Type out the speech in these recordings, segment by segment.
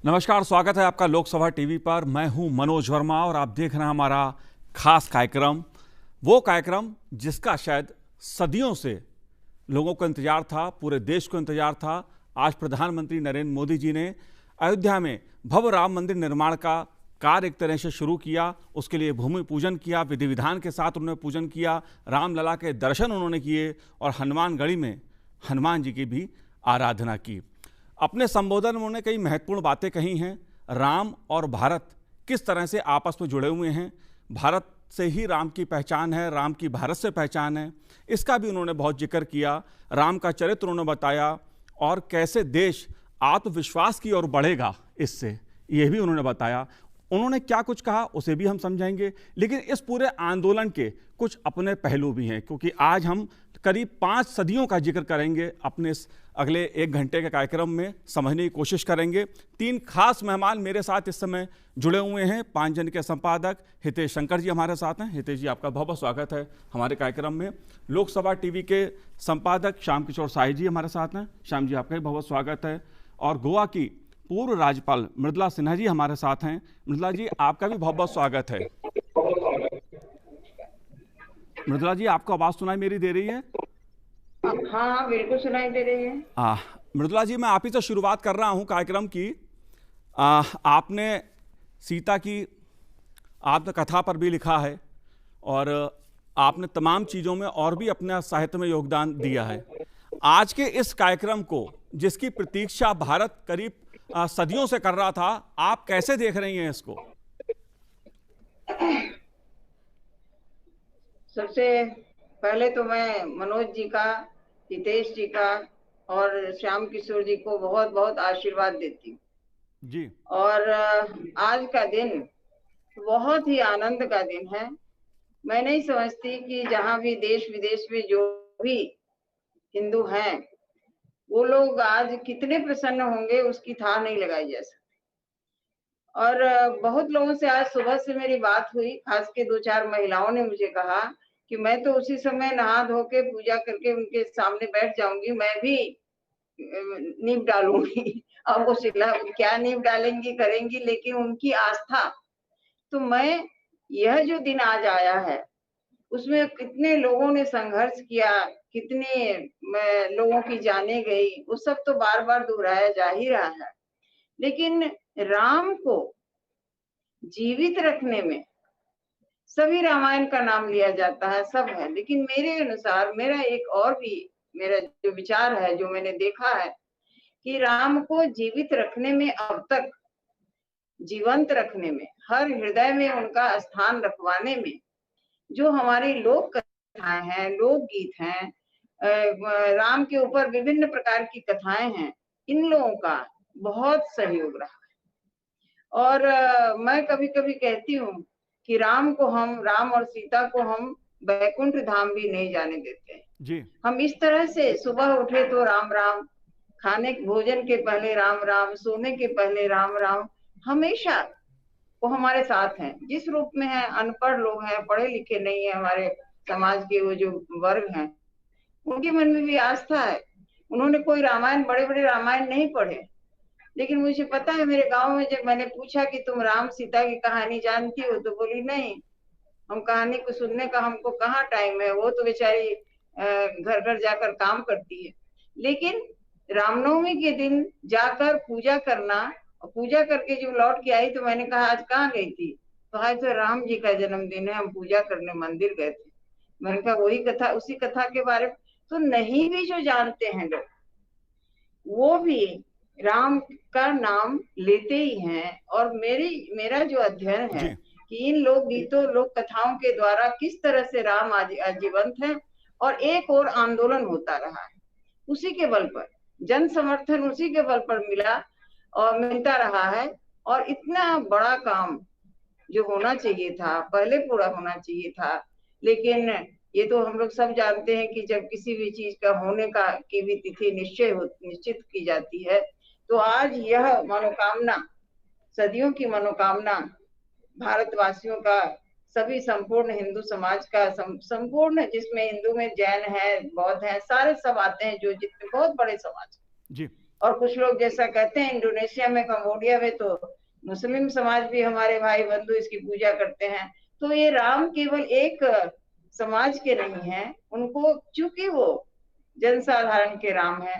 नमस्कार, स्वागत है आपका लोकसभा टीवी पर। मैं हूं मनोज वर्मा और आप देख रहे हैं हमारा खास कार्यक्रम, वो कार्यक्रम जिसका शायद सदियों से लोगों को इंतजार था, पूरे देश को इंतजार था। आज प्रधानमंत्री नरेंद्र मोदी जी ने अयोध्या में भव्य राम मंदिर निर्माण का कार्य एक तरह से शुरू किया। उसके लिए भूमि पूजन किया, विधि विधान के साथ उन्होंने पूजन किया, रामलला के दर्शन उन्होंने किए और हनुमानगढ़ी में हनुमान जी की भी आराधना की। अपने संबोधन में उन्होंने कई महत्वपूर्ण बातें कही हैं। राम और भारत किस तरह से आपस में जुड़े हुए हैं, भारत से ही राम की पहचान है, राम की भारत से पहचान है, इसका भी उन्होंने बहुत जिक्र किया। राम का चरित्र उन्होंने बताया और कैसे देश आत्मविश्वास की ओर बढ़ेगा इससे, ये भी उन्होंने बताया। उन्होंने क्या कुछ कहा उसे भी हम समझाएंगे, लेकिन इस पूरे आंदोलन के कुछ अपने पहलू भी हैं, क्योंकि आज हम करीब 5 सदियों का जिक्र करेंगे। अपने इस अगले 1 घंटे के कार्यक्रम में समझने की कोशिश करेंगे। 3 खास मेहमान मेरे साथ इस समय जुड़े हुए हैं। 5 जन के संपादक हितेश शंकर जी हमारे साथ हैं। हितेश जी, आपका बहुत बहुत स्वागत है हमारे कार्यक्रम में। लोकसभा टीवी के संपादक श्याम किशोर शाही जी हमारे साथ हैं। श्याम जी, आपका भी बहुत बहुत स्वागत है। और गोवा की पूर्व राज्यपाल मृदुला सिन्हा जी हमारे साथ हैं। मृदुला जी, आपका भी बहुत बहुत स्वागत है। मृदुला जी, आपको आवाज सुनाई मेरी दे रही है? हाँ, बिल्कुल सुनाई दे रही है। मृदुला जी, मैं आप ही से शुरुआत कर रहा हूं कार्यक्रम की। आपने सीता की आत्मकथा पर भी लिखा है और आपने तमाम चीज़ों में और भी अपने साहित्य में योगदान दिया है। आज के इस कार्यक्रम को, जिसकी प्रतीक्षा भारत करीब सदियों से कर रहा था, आप कैसे देख रही हैं इसको? सबसे पहले तो मैं मनोज जी का, हितेश जी का और श्याम किशोर जी को बहुत बहुत आशीर्वाद देती हूँ जी। और आज का दिन बहुत ही आनंद का दिन है। मैं नहीं समझती कि जहाँ भी देश विदेश में जो भी हिंदू हैं, वो लोग आज कितने प्रसन्न होंगे, उसकी था नहीं लगाई जा सकती। और बहुत लोगों से आज सुबह से मेरी बात हुई, खास के 2-4 महिलाओं ने मुझे कहा कि मैं तो उसी समय नहा धो के पूजा करके उनके सामने बैठ जाऊंगी, मैं भी नींव डालूंगी। अब वो शिला क्या नींव डालेंगी करेंगी, लेकिन उनकी आस्था। तो मैं, यह जो दिन आज आया है, उसमें कितने लोगों ने संघर्ष किया, कितने लोगों की जाने गई, वो सब तो बार बार दोहराया जा ही रहा है। लेकिन राम को जीवित रखने में सभी रामायण का नाम लिया जाता है, सब है, लेकिन मेरे अनुसार मेरा एक और भी मेरा जो विचार है, जो मैंने देखा है कि राम को जीवित रखने में, अब तक जीवंत रखने में, हर हृदय में उनका स्थान रखवाने में, जो हमारी लोक कथाएं हैं, लोकगीत हैं, राम के ऊपर विभिन्न प्रकार की कथाएं हैं, इन लोगों का बहुत सहयोग रहा। और मैं कभी कभी कहती हूँ कि राम और सीता को हम वैकुंठ धाम भी नहीं जाने देते जी। हम इस तरह से सुबह उठे तो राम राम, खाने भोजन के पहले राम राम, सोने के पहले राम राम, हमेशा वो हमारे साथ हैं। जिस रूप में है, अनपढ़ लोग हैं, पढ़े लिखे नहीं है, हमारे समाज के वो जो वर्ग हैं, उनके मन में भी आस्था है। उन्होंने कोई रामायण, बड़े बड़े रामायण नहीं पढ़े, लेकिन मुझे पता है, मेरे गांव में जब मैंने पूछा कि तुम राम सीता की कहानी जानती हो, तो बोली नहीं, हम कहानी को सुनने का हमको कहाँ टाइम है, वो तो बेचारी घर घर जाकर काम करती है। लेकिन रामनवमी के दिन जाकर पूजा करना, और पूजा करके जब लौट के आई तो मैंने कहा आज कहाँ गई थी, तो आज तो राम जी का जन्मदिन है, हम पूजा करने मंदिर गए थे। मैंने कहा वही कथा, उसी कथा के बारे में तो नहीं भी जो जानते हैं लोग, वो भी राम का नाम लेते ही हैं। और मेरा जो अध्ययन है कि इन लोक गीतों, लोक कथाओं के द्वारा किस तरह से राम आजीवंत है, और एक और आंदोलन होता रहा है, उसी के बल पर जन समर्थन, उसी के बल पर मिला और मिलता रहा है। और इतना बड़ा काम जो होना चाहिए था, पहले पूरा होना चाहिए था। लेकिन ये तो हम लोग सब जानते हैं कि जब किसी भी चीज का होने का की भी तिथि निश्चित की जाती है, तो आज यह मनोकामना, सदियों की मनोकामना, भारतवासियों का, सभी संपूर्ण हिंदू समाज का, संपूर्ण, जिसमें हिंदू में जैन है, बौद्ध है, सारे सब आते हैं, जो जितने बहुत बड़े समाज। जी। और कुछ लोग जैसा कहते हैं इंडोनेशिया में, कंबोडिया में तो मुस्लिम समाज भी हमारे भाई बंधु इसकी पूजा करते हैं। तो ये राम केवल एक समाज के नहीं है, उनको चूंकि वो जनसाधारण के राम है,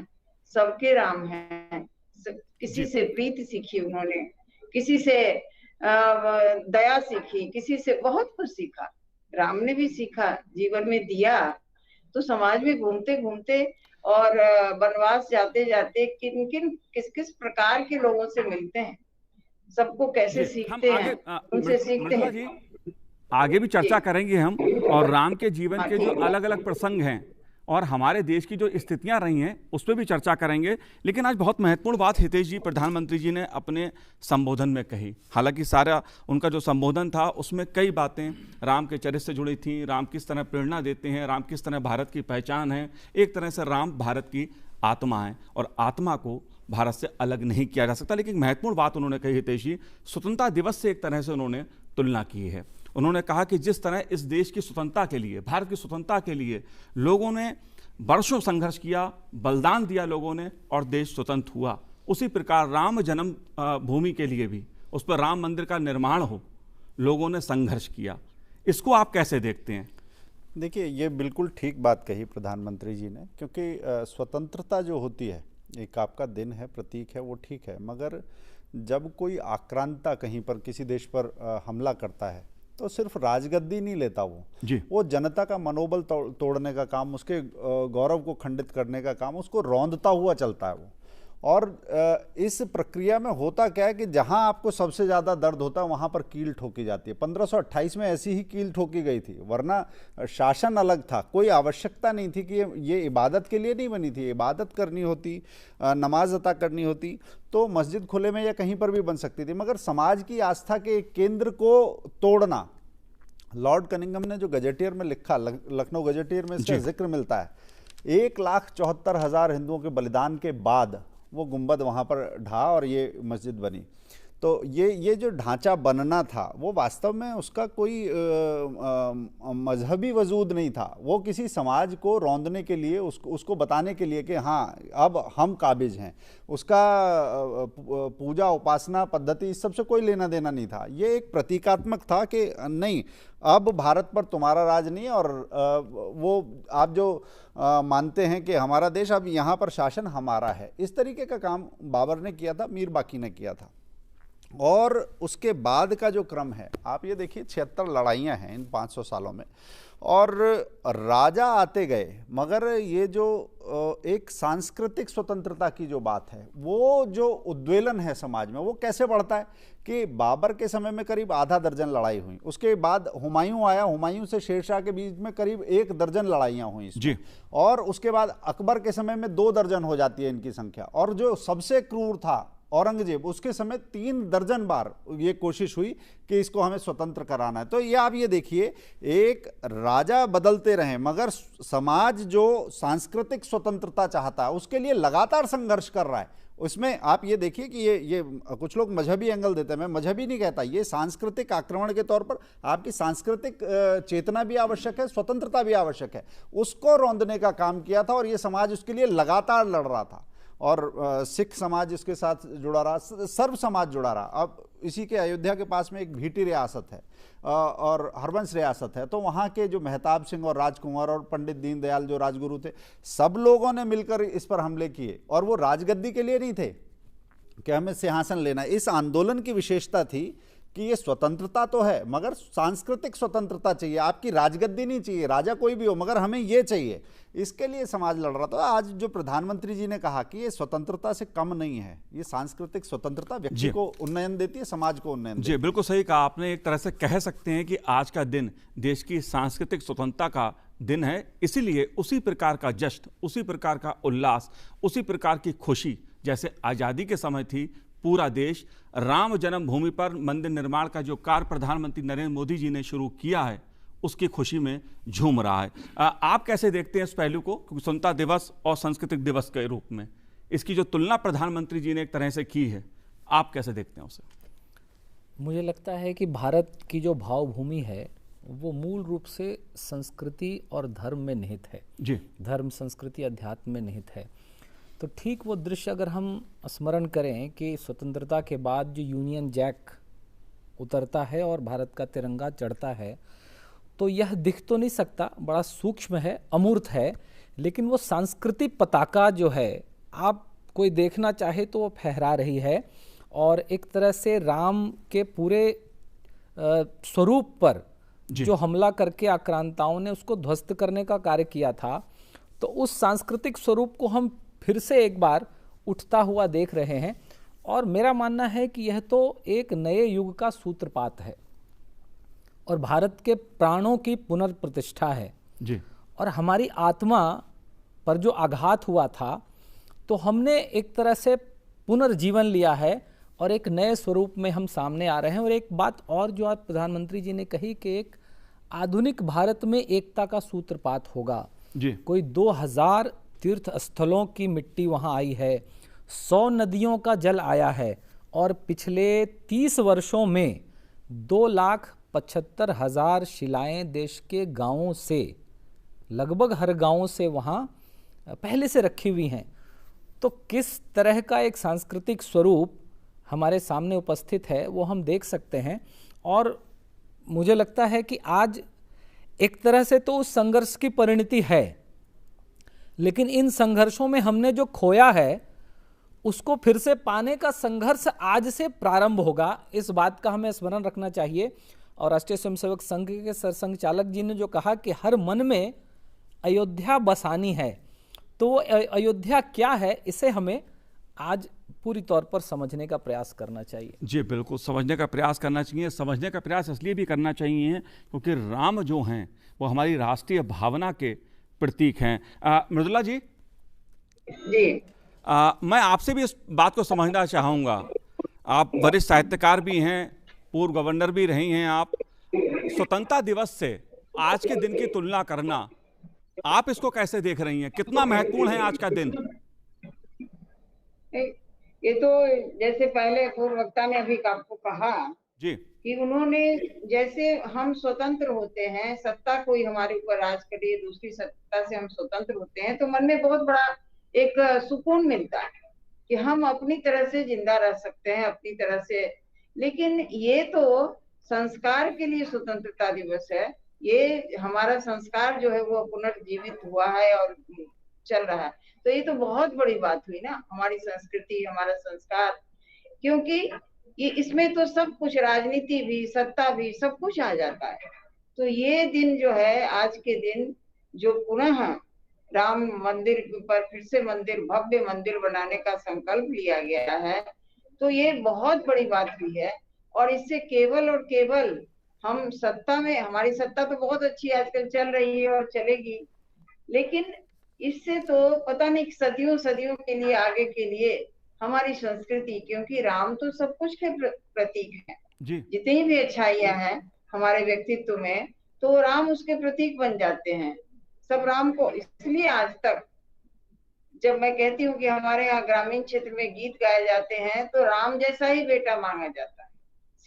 सबके राम है, किसी से प्रीति सीखी उन्होंने, किसी से दया सीखी, किसी से बहुत कुछ सीखा। राम ने भी सीखा, जीवन में दिया। तो समाज में घूमते घूमते और वनवास जाते जाते किन किन किस किस प्रकार के लोगों से मिलते हैं, सबको कैसे सीखते हैं, उनसे सीखते मृदुला हैं। जी, आगे भी चर्चा करेंगे हम, और राम के जीवन के जो अलग अलग प्रसंग हैं और हमारे देश की जो स्थितियां रही हैं उस पर भी चर्चा करेंगे। लेकिन आज बहुत महत्वपूर्ण बात हितेश जी, प्रधानमंत्री जी ने अपने संबोधन में कही। हालांकि सारा उनका जो संबोधन था उसमें कई बातें राम के चरित्र से जुड़ी थी, राम किस तरह प्रेरणा देते हैं, राम किस तरह भारत की पहचान है। एक तरह से राम भारत की आत्मा है और आत्मा को भारत से अलग नहीं किया जा सकता। लेकिन महत्वपूर्ण बात उन्होंने कही हितेश जी, स्वतंत्रता दिवस से एक तरह से उन्होंने तुलना की है। उन्होंने कहा कि जिस तरह इस देश की स्वतंत्रता के लिए, भारत की स्वतंत्रता के लिए लोगों ने वर्षों संघर्ष किया, बलिदान दिया लोगों ने, और देश स्वतंत्र हुआ, उसी प्रकार राम जन्म भूमि के लिए भी, उस पर राम मंदिर का निर्माण हो, लोगों ने संघर्ष किया। इसको आप कैसे देखते हैं? देखिए, ये बिल्कुल ठीक बात कही प्रधानमंत्री जी ने, क्योंकि स्वतंत्रता जो होती है एक आपका दिन है, प्रतीक है, वो ठीक है, मगर जब कोई आक्रांता कहीं पर किसी देश पर हमला करता है तो सिर्फ राजगद्दी नहीं लेता वो जनता का मनोबल तोड़ने का काम, उसके गौरव को खंडित करने का काम, उसको रौंदता हुआ चलता है वो। और इस प्रक्रिया में होता क्या है कि जहां आपको सबसे ज़्यादा दर्द होता है वहां पर कील ठोकी जाती है। 1528 में ऐसी ही कील ठोकी गई थी, वरना शासन अलग था, कोई आवश्यकता नहीं थी कि ये इबादत के लिए नहीं बनी थी। इबादत करनी होती, नमाज अता करनी होती तो मस्जिद खुले में या कहीं पर भी बन सकती थी, मगर समाज की आस्था के केंद्र को तोड़ना। लॉर्ड कनिंघम ने जो गजेटियर में लिखा, लखनऊ गजेटियर में इसका जिक्र मिलता है, 1,74,000 हिंदुओं के बलिदान के बाद वो गुंबद वहाँ पर ढहा और ये मस्जिद बनी। तो ये जो ढांचा बनना था वो वास्तव में उसका कोई मजहबी वजूद नहीं था, वो किसी समाज को रौंदने के लिए, उसको बताने के लिए कि हाँ अब हम काबिज हैं। उसका पूजा उपासना पद्धति इस सबसे कोई लेना देना नहीं था। ये एक प्रतीकात्मक था कि नहीं, अब भारत पर तुम्हारा राज नहीं है, और वो आप जो मानते हैं कि हमारा देश, अब यहाँ पर शासन हमारा है। इस तरीके का काम बाबर ने किया था, मीर बाकी ने किया था। और उसके बाद का जो क्रम है, आप ये देखिए 76 लड़ाइयाँ हैं इन 500 सालों में, और राजा आते गए, मगर ये जो एक सांस्कृतिक स्वतंत्रता की जो बात है, वो जो उद्वेलन है समाज में, वो कैसे बढ़ता है कि बाबर के समय में करीब आधा दर्जन लड़ाई हुई, उसके बाद हुमायूं आया, हुमायूं से शेरशाह के बीच में करीब 1 दर्जन लड़ाइयाँ हुई जी, और उसके बाद अकबर के समय में 2 दर्जन हो जाती है इनकी संख्या, और जो सबसे क्रूर था औरंगजेब, उसके समय 3 दर्जन बार ये कोशिश हुई कि इसको हमें स्वतंत्र कराना है। तो ये आप ये देखिए, एक राजा बदलते रहे, मगर समाज जो सांस्कृतिक स्वतंत्रता चाहता है उसके लिए लगातार संघर्ष कर रहा है। उसमें आप ये देखिए कि ये कुछ लोग मजहबी एंगल देते हैं, मैं मजहबी नहीं कहता, ये सांस्कृतिक आक्रमण के तौर पर आपकी सांस्कृतिक चेतना भी आवश्यक है, स्वतंत्रता भी आवश्यक है, उसको रौंदने का काम किया था, और ये समाज उसके लिए लगातार लड़ रहा था। और सिख समाज इसके साथ जुड़ा रहा, सर्व समाज जुड़ा रहा। अब इसी के अयोध्या के पास में एक भीटी रियासत है और हरवंश रियासत है, तो वहाँ के जो मेहताब सिंह और राजकुंवर और पंडित दीनदयाल जो राजगुरु थे, सब लोगों ने मिलकर इस पर हमले किए, और वो राजगद्दी के लिए नहीं थे कि हमें सिंहासन लेना। इस आंदोलन की विशेषता थी कि ये स्वतंत्रता तो है, मगर सांस्कृतिक स्वतंत्रता चाहिए, आपकी राजगद्दी नहीं चाहिए, राजा कोई भी हो, मगर हमें ये चाहिए। इसके लिए समाज लड़ रहा था। आज जो प्रधानमंत्री जी ने कहा कि ये स्वतंत्रता से कम नहीं है, ये सांस्कृतिक स्वतंत्रता व्यक्ति को उन्नयन देती है, समाज को उन्नयन देती है। जी बिल्कुल सही कहा आपने। एक तरह से कह सकते हैं कि आज का दिन देश की सांस्कृतिक स्वतंत्रता का दिन है, इसीलिए उसी प्रकार का जश्न, उसी प्रकार का उल्लास, उसी प्रकार की खुशी जैसे आज़ादी के समय थी, पूरा देश राम जन्मभूमि पर मंदिर निर्माण का जो कार्य प्रधानमंत्री नरेंद्र मोदी जी ने शुरू किया है, उसकी खुशी में झूम रहा है। आप कैसे देखते हैं इस पहलू को, स्वतंत्रता दिवस और सांस्कृतिक दिवस के रूप में इसकी जो तुलना प्रधानमंत्री जी ने एक तरह से की है, आप कैसे देखते हैं उसे? मुझे लगता है कि भारत की जो भावभूमि है वो मूल रूप से संस्कृति और धर्म में निहित है जी, धर्म, संस्कृति, अध्यात्म में निहित है। तो ठीक वो दृश्य अगर हम स्मरण करें कि स्वतंत्रता के बाद जो यूनियन जैक उतरता है और भारत का तिरंगा चढ़ता है, तो यह दिख तो नहीं सकता, बड़ा सूक्ष्म है, अमूर्त है, लेकिन वो सांस्कृतिक पताका जो है, आप कोई देखना चाहे तो वो फहरा रही है और एक तरह से राम के पूरे स्वरूप पर जो हमला करके आक्रांताओं ने उसको ध्वस्त करने का कार्य किया था, तो उस सांस्कृतिक स्वरूप को हम फिर से एक बार उठता हुआ देख रहे हैं। और मेरा मानना है कि यह तो एक नए युग का सूत्रपात है और भारत के प्राणों की पुनर्प्रतिष्ठा है जी। और हमारी आत्मा पर जो आघात हुआ था, तो हमने एक तरह से पुनर्जीवन लिया है और एक नए स्वरूप में हम सामने आ रहे हैं। और एक बात और जो आज प्रधानमंत्री जी ने कही कि एक आधुनिक भारत में एकता का सूत्रपात होगा जी। कोई 2000 तीर्थ स्थलों की मिट्टी वहाँ आई है, 100 नदियों का जल आया है और पिछले 30 वर्षों में 2,75,000 शिलाएं देश के गांवों से, लगभग हर गांव से वहाँ पहले से रखी हुई हैं। तो किस तरह का एक सांस्कृतिक स्वरूप हमारे सामने उपस्थित है वो हम देख सकते हैं। और मुझे लगता है कि आज एक तरह से तो उस संघर्ष की परिणति है, लेकिन इन संघर्षों में हमने जो खोया है उसको फिर से पाने का संघर्ष आज से प्रारंभ होगा। इस बात का हमें स्मरण रखना चाहिए। और राष्ट्रीय स्वयंसेवक संघ के सरसंघ चालक जी ने जो कहा कि हर मन में अयोध्या बसानी है, तो वो अयोध्या क्या है, इसे हमें आज पूरी तौर पर समझने का प्रयास करना चाहिए। जी बिल्कुल, समझने का प्रयास करना चाहिए। समझने का प्रयास इसलिए भी करना चाहिए क्योंकि राम जो हैं वो हमारी राष्ट्रीय भावना के प्रतीक हैं। मृदुला जी, मैं आपसे भी इस बात को समझना चाहूँगा। आप वरिष्ठ साहित्यकार भी हैं, पूर्व गवर्नर भी रही हैं आप। स्वतंत्रता दिवस से आज के दिन की तुलना करना, आप इसको कैसे देख रही हैं? कितना महत्वपूर्ण है आज का दिन? ये तो जैसे पहले पूर्व वक्ता ने अभी आपको कहा जी कि उन्होंने, जैसे हम स्वतंत्र होते हैं, सत्ता कोई हमारे ऊपर राज करे, दूसरी सत्ता से हम स्वतंत्र होते हैं, तो मन में बहुत बड़ा एक सुकून मिलता है कि हम अपनी तरह से जिंदा रह सकते हैं, अपनी तरह से। लेकिन ये तो संस्कार के लिए स्वतंत्रता दिवस है, ये हमारा संस्कार जो है वो पुनर्जीवित हुआ है और चल रहा है। तो ये तो बहुत बड़ी बात हुई ना, हमारी संस्कृति, हमारा संस्कार, क्योंकि ये इसमें तो सब कुछ, राजनीति भी, सत्ता भी, सब कुछ आ जाता है। तो ये दिन जो है, आज के दिन जो पुनः राम मंदिर पर फिर से मंदिर, भव्य मंदिर बनाने का संकल्प लिया गया है, तो ये बहुत बड़ी बात हुई है। और इससे केवल और केवल हम सत्ता में, हमारी सत्ता तो बहुत अच्छी आजकल चल रही है और चलेगी, लेकिन इससे तो पता नहीं सदियों सदियों के लिए, आगे के लिए हमारी संस्कृति, क्योंकि राम तो सब कुछ के प्रतीक है। जितनी भी अच्छाइयां हैं हमारे व्यक्तित्व में, तो राम उसके प्रतीक बन जाते हैं। सब राम को, इसलिए आज तक जब मैं कहती हूँ कि हमारे यहाँ ग्रामीण क्षेत्र में गीत गाए जाते हैं, तो राम जैसा ही बेटा मांगा जाता है,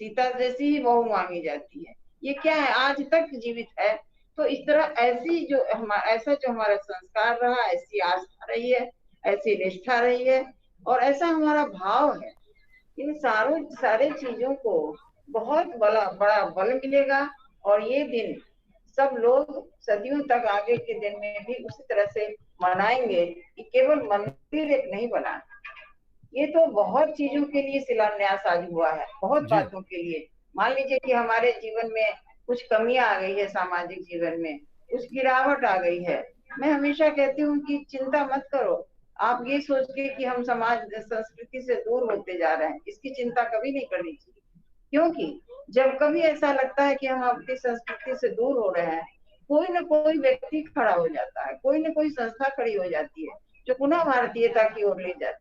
सीता जैसी ही बहू मांगी जाती है। ये क्या है, आज तक जीवित है। तो इस तरह ऐसी जो ऐसा जो हमारा संस्कार रहा, ऐसी आस्था रही है, ऐसी निष्ठा रही है और ऐसा हमारा भाव है, इन सारे चीजों को बहुत बड़ा बल मिलेगा। और ये दिन सब लोग सदियों तक आगे के दिन में भी उसी तरह से मनाएंगे कि केवल मंदिर एक नहीं बना, ये तो बहुत चीजों के लिए शिलान्यास आज हुआ है, बहुत बातों के लिए। मान लीजिए कि हमारे जीवन में कुछ कमियां आ गई है, सामाजिक जीवन में कुछ गिरावट आ गई है। मैं हमेशा कहती हूँ कि चिंता मत करो, आप ये सोच के कि हम समाज संस्कृति से दूर होते जा रहे हैं, इसकी चिंता कभी नहीं करनी चाहिए। क्योंकि जब कभी ऐसा लगता है कि हम अपनी संस्कृति से दूर हो रहे हैं, कोई न कोई व्यक्ति खड़ा हो जाता है, कोई न कोई संस्था खड़ी हो जाती है जो पुनः भारतीयता की ओर ले जाती है।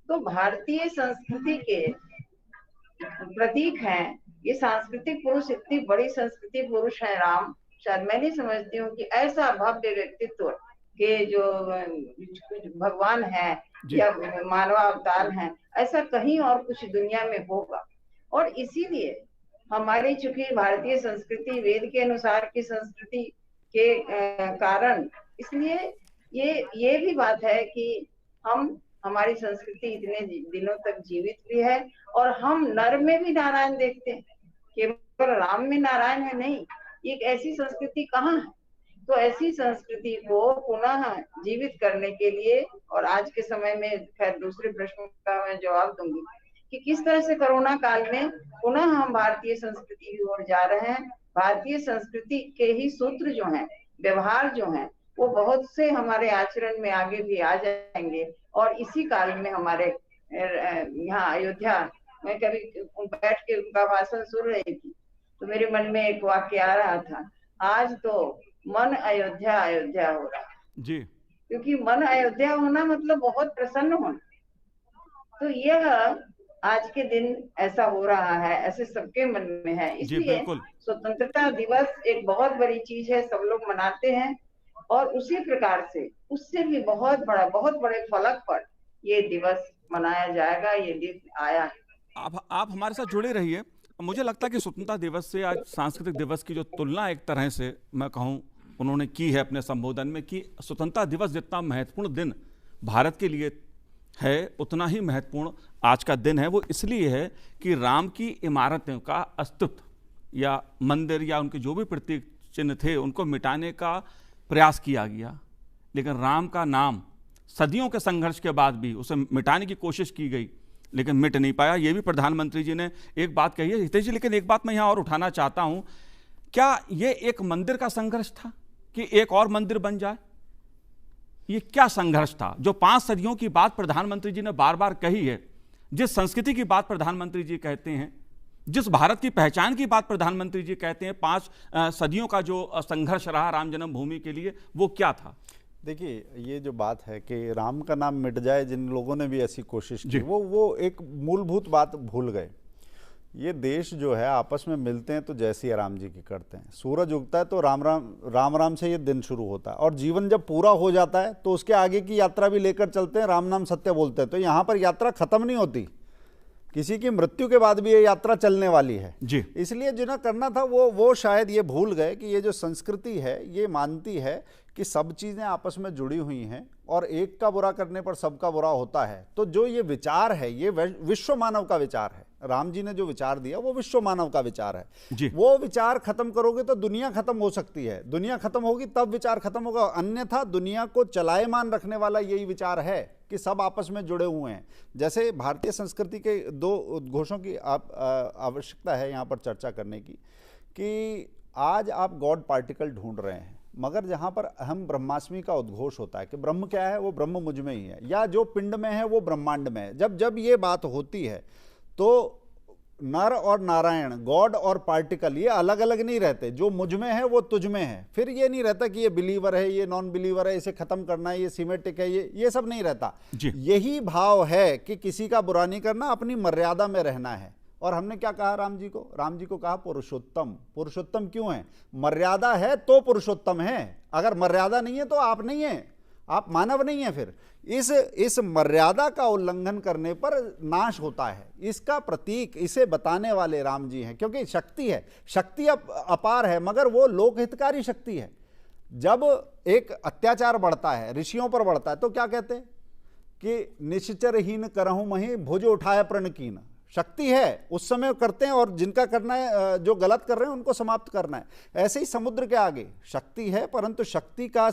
तो भारतीय संस्कृति के प्रतीक हैं ये सांस्कृतिक पुरुष, इतनी बड़ी संस्कृति पुरुष है राम। शायद मैं नहीं समझती हूँ कि ऐसा भव्य व्यक्तित्व के जो भगवान है या मानवावतार हैं, ऐसा कहीं और कुछ दुनिया में होगा। और इसीलिए हमारी चूंकि भारतीय संस्कृति वेद के अनुसार की संस्कृति के कारण, इसलिए ये भी बात है कि हमारी संस्कृति इतने दिनों तक जीवित भी है, और हम नर में भी नारायण देखते हैं, केवल राम में नारायण है नहीं। एक ऐसी संस्कृति कहाँ है? तो ऐसी संस्कृति को पुनः जीवित करने के लिए, और आज के समय में खैर दूसरे प्रश्नों का मैं जवाब दूंगी कि किस तरह से कोरोना काल में पुनः हम भारतीय संस्कृति की ओर जा रहे हैं। भारतीय संस्कृति के ही सूत्र जो हैं, व्यवहार जो हैं, वो बहुत से हमारे आचरण में आगे भी आ जाएंगे। और इसी काल में हमारे यहाँ अयोध्या में कभी बैठ के उनका भाषण सुन रही थी तो मेरे मन में एक वाक्य आ रहा था, आज तो मन अयोध्या अयोध्या हो रहा जी, क्योंकि मन अयोध्या होना मतलब बहुत प्रसन्न होना। तो यह आज के दिन ऐसा हो रहा है, ऐसे सबके मन में है। इसलिए स्वतंत्रता दिवस एक बहुत बड़ी चीज है, सब लोग मनाते हैं, और उसी प्रकार से उससे भी बहुत बड़े फलक पर ये दिवस मनाया जाएगा। ये दिन आया है। आप हमारे साथ जुड़े रहिए। मुझे लगता है कि स्वतंत्रता दिवस से आज सांस्कृतिक दिवस की जो तुलना एक तरह से मैं कहूँ उन्होंने की है अपने संबोधन में, कि स्वतंत्रता दिवस जितना महत्वपूर्ण दिन भारत के लिए है उतना ही महत्वपूर्ण आज का दिन है। वो इसलिए है कि राम की इमारतों का अस्तित्व या मंदिर या उनके जो भी प्रतीक चिन्ह थे उनको मिटाने का प्रयास किया गया, लेकिन राम का नाम सदियों के संघर्ष के बाद भी उसे मिटाने की कोशिश की गई, लेकिन मिट नहीं पाया। ये भी प्रधानमंत्री जी ने एक बात कही है हितेश जी, लेकिन एक बात मैं यहाँ और उठाना चाहता हूँ, क्या ये एक मंदिर का संघर्ष था कि एक और मंदिर बन जाए? ये क्या संघर्ष था जो 5 सदियों की बात प्रधानमंत्री जी ने बार बार कही है? जिस संस्कृति की बात प्रधानमंत्री जी कहते हैं, जिस भारत की पहचान की बात प्रधानमंत्री जी कहते हैं, 5 सदियों का जो संघर्ष रहा राम जन्मभूमि के लिए, वो क्या था? देखिए, ये जो बात है कि राम का नाम मिट जाए, जिन लोगों ने भी ऐसी कोशिश की वो एक मूलभूत बात भूल गए। ये देश जो है आपस में मिलते हैं तो जय सिया राम जी की करते हैं, सूरज उगता है तो राम राम से ये दिन शुरू होता है, और जीवन जब पूरा हो जाता है तो उसके आगे की यात्रा भी लेकर चलते हैं, राम नाम सत्य बोलते हैं। तो यहाँ पर यात्रा खत्म नहीं होती, किसी की मृत्यु के बाद भी ये यात्रा चलने वाली है जी। इसलिए जिन्हें करना था वो शायद ये भूल गए कि ये जो संस्कृति है ये मानती है कि सब चीज़ें आपस में जुड़ी हुई हैं और एक का बुरा करने पर सबका बुरा होता है। तो जो ये विचार है ये विश्व मानव का विचार है। राम जी ने जो विचार दिया वो विश्व मानव का विचार है जी। वो विचार खत्म करोगे तो दुनिया खत्म हो सकती है, दुनिया खत्म होगी तब विचार खत्म होगा, अन्यथा दुनिया को चलायमान रखने वाला यही विचार है कि सब आपस में जुड़े हुए हैं। जैसे भारतीय संस्कृति के 2 उद्घोषों की आवश्यकता है यहाँ पर चर्चा करने की, कि आज आप गॉड पार्टिकल ढूंढ रहे हैं, मगर जहाँ पर अहम ब्रह्मास्मि का उद्घोष होता है कि ब्रह्म क्या है, वो ब्रह्म मुझ में ही है, या जो पिंड में है वो ब्रह्मांड में है। जब ये बात होती है तो नर और नारायण, गॉड और पार्टिकल ये अलग अलग नहीं रहते। जो मुझ में है वो तुझ में है। फिर ये नहीं रहता कि ये बिलीवर है, ये नॉन बिलीवर है, इसे खत्म करना है, ये सिमेट्रिक है, ये सब नहीं रहता। यही भाव है कि किसी का बुरा नहीं करना, अपनी मर्यादा में रहना है। और हमने क्या कहा राम जी को? राम जी को कहा पुरुषोत्तम। पुरुषोत्तम क्यों है? मर्यादा है तो पुरुषोत्तम है, अगर मर्यादा नहीं है तो आप नहीं है, आप मानव नहीं है। फिर इस मर्यादा का उल्लंघन करने पर नाश होता है। इसका प्रतीक, इसे बताने वाले राम जी हैं, क्योंकि शक्ति है, शक्ति अपार है, मगर वो लोकहितकारी शक्ति है। जब एक अत्याचार बढ़ता है, ऋषियों पर बढ़ता है, तो क्या कहते हैं कि निश्चरहीन करहूं मही भुज उठाया प्रणकीन। शक्ति है, उस समय करते हैं, और जिनका करना है, जो गलत कर रहे हैं उनको समाप्त करना है। ऐसे ही समुद्र के आगे शक्ति है, परंतु शक्ति का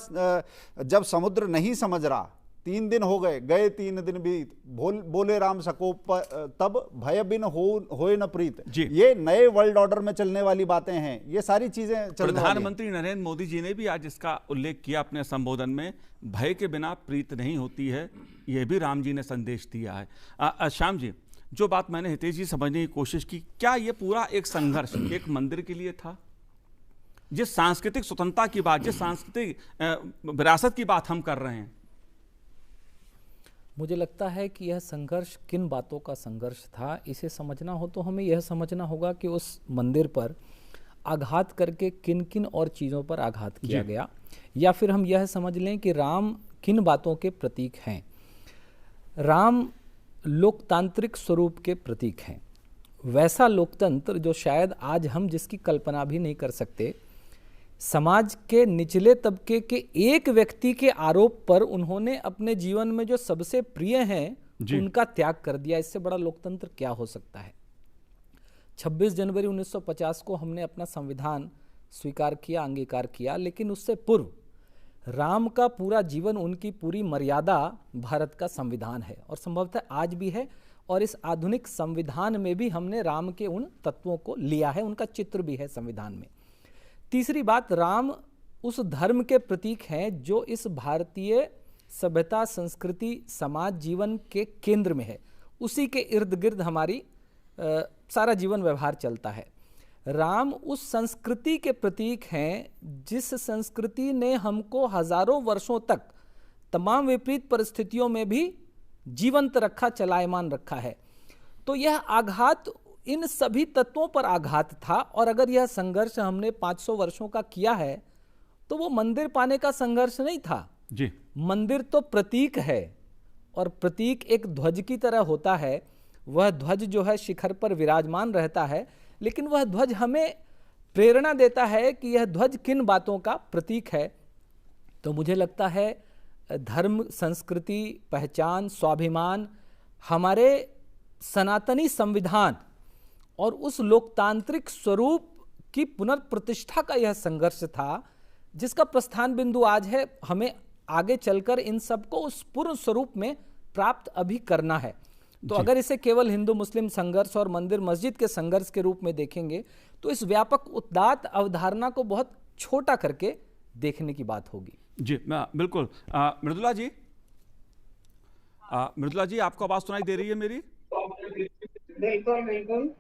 जब समुद्र नहीं समझ रहा, 3 दिन हो गए 3 दिन बीत, बोले राम सकोप तब भय बिन होए न प्रीत। ये नए वर्ल्ड ऑर्डर में चलने वाली बातें हैं, ये सारी चीजें। प्रधानमंत्री नरेंद्र मोदी जी ने भी आज इसका उल्लेख किया अपने संबोधन में, भय के बिना प्रीत नहीं होती है, यह भी राम जी ने संदेश दिया है। श्याम जी, जो बात मैंने हितेश जी समझने की कोशिश की, क्या ये पूरा एक संघर्ष एक मंदिर के लिए था? जिस सांस्कृतिक स्वतंत्रता की बात, जिस सांस्कृतिक विरासत की बात हम कर रहे हैं, मुझे लगता है कि यह संघर्ष किन बातों का संघर्ष था, इसे समझना हो तो हमें यह समझना होगा कि उस मंदिर पर आघात करके किन किन और चीज़ों पर आघात किया गया, या फिर हम यह समझ लें कि राम किन बातों के प्रतीक हैं। राम लोकतांत्रिक स्वरूप के प्रतीक हैं, वैसा लोकतंत्र जो शायद आज हम जिसकी कल्पना भी नहीं कर सकते। समाज के निचले तबके के एक व्यक्ति के आरोप पर उन्होंने अपने जीवन में जो सबसे प्रिय हैं उनका त्याग कर दिया। इससे बड़ा लोकतंत्र क्या हो सकता है। 26 जनवरी 1950 को हमने अपना संविधान स्वीकार किया, अंगीकार किया, लेकिन उससे पूर्व राम का पूरा जीवन, उनकी पूरी मर्यादा भारत का संविधान है और संभवतः आज भी है। और इस आधुनिक संविधान में भी हमने राम के उन तत्वों को लिया है, उनका चित्र भी है संविधान में। तीसरी बात, राम उस धर्म के प्रतीक हैं जो इस भारतीय सभ्यता, संस्कृति, समाज जीवन के केंद्र में है। उसी के इर्द गिर्द हमारी सारा जीवन व्यवहार चलता है। राम उस संस्कृति के प्रतीक हैं जिस संस्कृति ने हमको हजारों वर्षों तक तमाम विपरीत परिस्थितियों में भी जीवंत रखा, चलायमान रखा है। तो यह आघात इन सभी तत्वों पर आघात था। और अगर यह संघर्ष हमने 500 वर्षों का किया है तो वो मंदिर पाने का संघर्ष नहीं था जी। मंदिर तो प्रतीक है और प्रतीक एक ध्वज की तरह होता है। वह ध्वज जो है शिखर पर विराजमान रहता है, लेकिन वह ध्वज हमें प्रेरणा देता है कि यह ध्वज किन बातों का प्रतीक है। तो मुझे लगता है धर्म, संस्कृति, पहचान, स्वाभिमान, हमारे सनातनी संविधान और उस लोकतांत्रिक स्वरूप की पुनर्प्रतिष्ठा का यह संघर्ष था, जिसका प्रस्थान बिंदु आज है। हमें आगे चलकर इन सबको उस पूर्ण स्वरूप में प्राप्त अभी करना है। तो अगर इसे केवल हिंदू मुस्लिम संघर्ष और मंदिर मस्जिद के संघर्ष के रूप में देखेंगे तो इस व्यापक उदात्त अवधारणा को बहुत छोटा करके देखने की बात होगी। जी बिल्कुल। मृदुला जी, मृदुला जी, आपको आवाज सुनाई दे रही है मेरी? बिल्कुल बिल्कुल।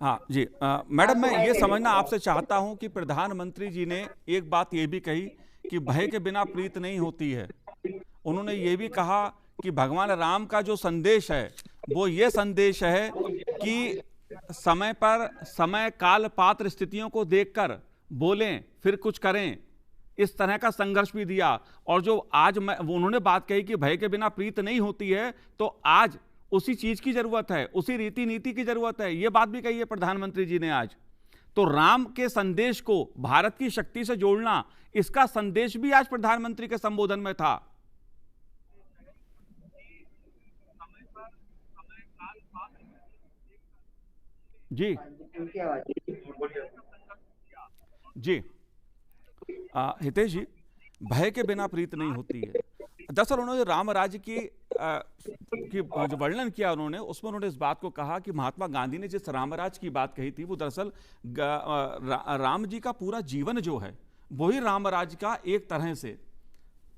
हाँ जी। मैडम, मैं ये समझना आपसे चाहता हूं कि प्रधानमंत्री जी ने एक बात ये भी कही कि भय के बिना प्रीत नहीं होती है। उन्होंने ये भी कहा कि भगवान राम का जो संदेश है वो ये संदेश है कि समय पर, समय काल पात्र स्थितियों को देखकर बोलें फिर कुछ करें। इस तरह का संघर्ष भी दिया। और जो आज उन्होंने बात कही कि भय के बिना प्रीत नहीं होती है, तो आज उसी चीज की जरूरत है, उसी रीति नीति की जरूरत है। ये बात भी कही है प्रधानमंत्री जी ने आज। तो राम के संदेश को भारत की शक्ति से जोड़ना, इसका संदेश भी आज प्रधानमंत्री के संबोधन में था। जी जी। हितेश जी, भय के बिना प्रीत नहीं होती है। दरअसल उन्होंने राम राज्य की जो वर्णन किया उन्होंने, उसमें उन्होंने इस बात को कहा कि महात्मा गांधी ने जिस रामराज की बात कही थी वो दरअसल राम जी का पूरा जीवन जो है वही रामराज का एक तरह से,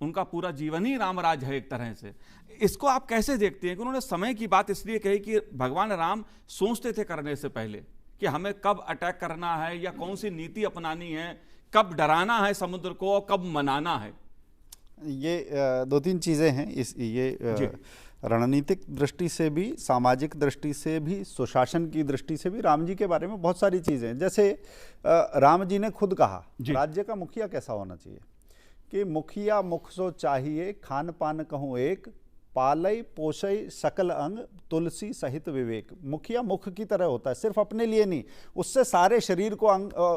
उनका पूरा जीवन ही रामराज है एक तरह से। इसको आप कैसे देखते हैं कि उन्होंने समय की बात इसलिए कही कि भगवान राम सोचते थे करने से पहले कि हमें कब अटैक करना है या कौन सी नीति अपनानी है, कब डराना है समुद्र को और कब मनाना है। ये दो तीन चीज़ें हैं। ये रणनीतिक दृष्टि से भी, सामाजिक दृष्टि से भी, सुशासन की दृष्टि से भी राम जी के बारे में बहुत सारी चीज़ें हैं। जैसे राम जी ने खुद कहा राज्य का मुखिया कैसा होना चाहिए कि मुखिया मुख सो चाहिए, खान पान कहूँ एक, पालय पोषय सकल अंग, तुलसी सहित विवेक। मुखिया मुख की तरह होता है, सिर्फ अपने लिए नहीं, उससे सारे शरीर को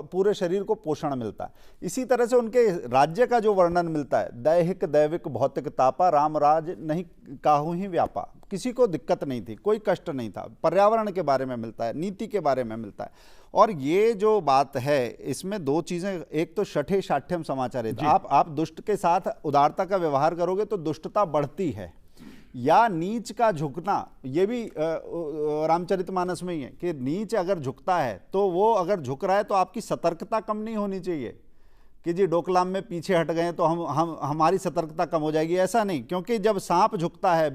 पूरे शरीर को पोषण मिलता है। इसी तरह से उनके राज्य का जो वर्णन मिलता है, दैहिक दैविक भौतिक तापा, राम राज नहीं काहू ही व्यापा। किसी को दिक्कत नहीं थी, कोई कष्ट नहीं था। पर्यावरण के बारे में मिलता है, नीति के बारे में मिलता है। और ये जो बात है इसमें दो चीजें, एक तो शठे शाठ्यम समाचारित, आप दुष्ट के साथ उदारता का व्यवहार करोगे तो दुष्टता बढ़ती है, या नीच का झुकना, ये भी रामचरितमानस में ही है कि नीच अगर झुकता है तो वो अगर झुक रहा है तो आपकी सतर्कता कम नहीं होनी चाहिए कि जी डोकलाम में पीछे हट गए तो हमारी सतर्कता कम हो जाएगी। ऐसा नहीं, क्योंकि जब सांप झुकता है,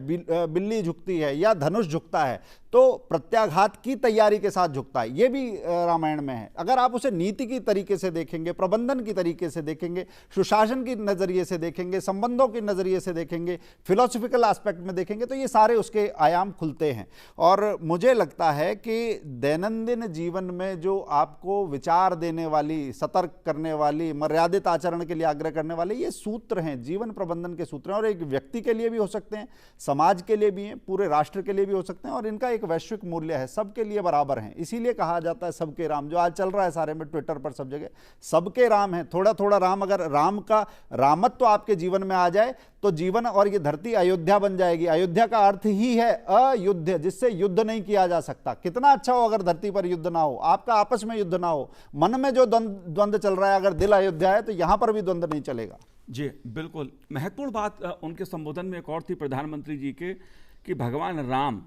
बिल्ली झुकती है या धनुष झुकता है तो प्रत्याघात की तैयारी के साथ झुकता है। ये भी रामायण में है। अगर आप उसे नीति की तरीके से देखेंगे, प्रबंधन की तरीके से देखेंगे, सुशासन के नज़रिए से देखेंगे, संबंधों के नज़रिए से देखेंगे, फिलोसफिकल एस्पेक्ट में देखेंगे तो ये सारे उसके आयाम खुलते हैं। और मुझे लगता है कि दैनंदिन जीवन में जो आपको विचार देने वाली, सतर्क करने वाली, मर्यादित आचरण के लिए आग्रह करने वाले, ये सूत्र हैं, जीवन प्रबंधन के सूत्र हैं, और एक व्यक्ति के लिए भी हो सकते हैं, समाज के लिए भी हैं, पूरे राष्ट्र के लिए भी हो सकते हैं, और इनका एक वैश्विक मूल्य है, सबके लिए बराबर हैं। इसीलिए कहा जाता है सबके राम, जो आज चल रहा है सारे में ट्विटर पर सब जगह, सबके राम है। थोड़ा थोड़ा राम, अगर राम का रामत्व आपके जीवन में आ जाए तो जीवन और ये धरती अयोध्या बन जाएगी। अयोध्या का अर्थ ही है अयुद्ध, जिससे युद्ध नहीं किया जा सकता। कितना अच्छा हो अगर धरती पर युद्ध ना हो, आपका आपस में युद्ध ना हो, मन में जो द्वंद्व चल रहा है, अगर दिल अयोध्या है तो यहां पर भी द्वंद्व नहीं चलेगा। जी बिल्कुल। महत्वपूर्ण बात उनके संबोधन में एक और थी प्रधानमंत्री जी के, कि भगवान राम,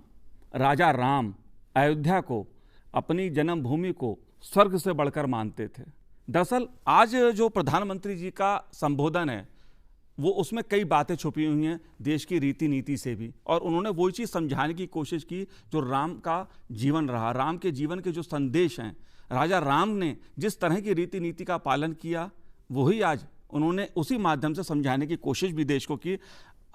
राजा राम अयोध्या को, अपनी जन्मभूमि को स्वर्ग से बढ़कर मानते थे। दरअसल आज जो प्रधानमंत्री जी का संबोधन है वो, उसमें कई बातें छुपी हुई हैं देश की रीति नीति से भी, और उन्होंने वही चीज़ समझाने की कोशिश की जो राम का जीवन रहा, राम के जीवन के जो संदेश हैं, राजा राम ने जिस तरह की रीति नीति का पालन किया, वही आज उन्होंने उसी माध्यम से समझाने की कोशिश भी देश को की।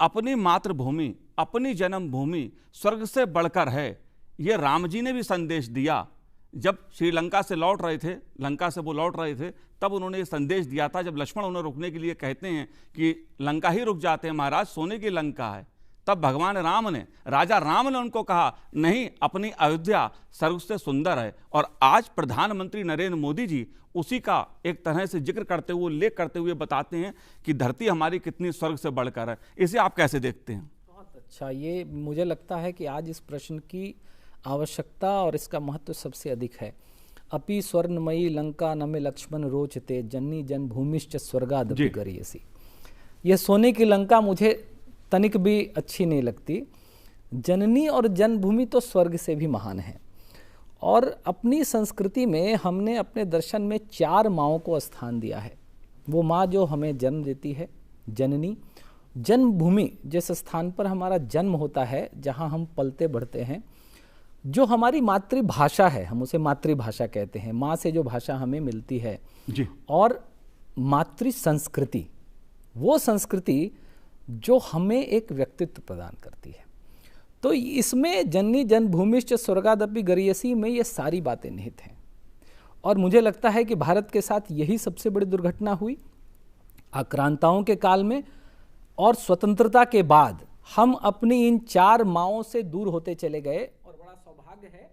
अपनी मातृभूमि, अपनी जन्मभूमि स्वर्ग से बढ़कर है, ये राम जी ने भी संदेश दिया। जब श्रीलंका से लौट रहे थे, लंका से वो लौट रहे थे, तब उन्होंने ये संदेश दिया था। जब लक्ष्मण उन्हें रुकने के लिए कहते हैं कि लंका ही रुक जाते हैं महाराज, सोने की लंका है, तब भगवान राम ने, राजा राम ने उनको कहा नहीं, अपनी अयोध्या स्वर्ग से सुंदर है। और आज प्रधानमंत्री नरेंद्र मोदी जी उसी का एक तरह से जिक्र करते हुए, उल्लेख करते हुए बताते हैं कि धरती हमारी कितनी स्वर्ग से बढ़कर है। इसे आप कैसे देखते हैं? बहुत अच्छा। ये मुझे लगता है कि आज इस प्रश्न की आवश्यकता और इसका महत्व सबसे अधिक है। अपि स्वर्णमयी लंका न में लक्ष्मण रोचते, जननी जन्मभूमिश्च स्वर्गादपि गरीयसी। यह सोने की लंका मुझे तनिक भी अच्छी नहीं लगती। जननी और जन्मभूमि तो स्वर्ग से भी महान है। और अपनी संस्कृति में हमने अपने दर्शन में 4 माँओं को स्थान दिया है। वो माँ जो हमें जन्म देती है, जननी, जन्मभूमि जिस स्थान पर हमारा जन्म होता है, जहाँ हम पलते बढ़ते हैं, जो हमारी मातृभाषा है, हम उसे मातृभाषा कहते हैं, माँ से जो भाषा हमें मिलती है जी। और मातृ संस्कृति, वो संस्कृति जो हमें एक व्यक्तित्व प्रदान करती है। तो इसमें जननी जन्मभूमिश्च स्वर्गादपि गरीयसी में ये सारी बातें निहित हैं। और मुझे लगता है कि भारत के साथ यही सबसे बड़ी दुर्घटना हुई आक्रांताओं के काल में, और स्वतंत्रता के बाद हम अपनी इन 4 माँओं से दूर होते चले गए। और बड़ा सौभाग्य है,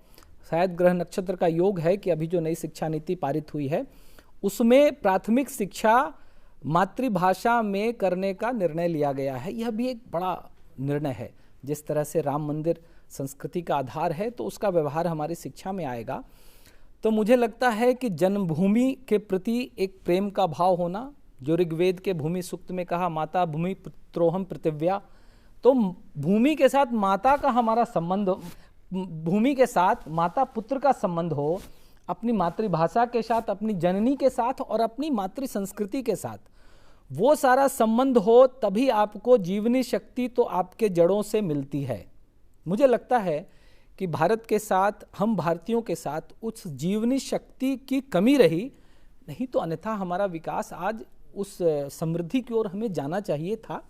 शायद ग्रह नक्षत्र का योग है कि अभी जो नई शिक्षा नीति पारित हुई है उसमें प्राथमिक शिक्षा मातृभाषा में करने का निर्णय लिया गया है। यह भी एक बड़ा निर्णय है। जिस तरह से राम मंदिर संस्कृति का आधार है, तो उसका व्यवहार हमारी शिक्षा में आएगा। तो मुझे लगता है कि जन्मभूमि के प्रति एक प्रेम का भाव होना, जो ऋग्वेद के भूमि सूक्त में कहा माता भूमि पुत्रोहम पृथिव्या, तो भूमि के साथ माता का हमारा संबंध, भूमि के साथ माता पुत्र का संबंध हो, अपनी मातृभाषा के साथ, अपनी जननी के साथ और अपनी मातृ संस्कृति के साथ वो सारा संबंध हो, तभी आपको जीवनी शक्ति तो आपके जड़ों से मिलती है। मुझे लगता है कि भारत के साथ, हम भारतीयों के साथ उस जीवनी शक्ति की कमी रही, नहीं तो अन्यथा हमारा विकास आज उस समृद्धि की ओर हमें जाना चाहिए था।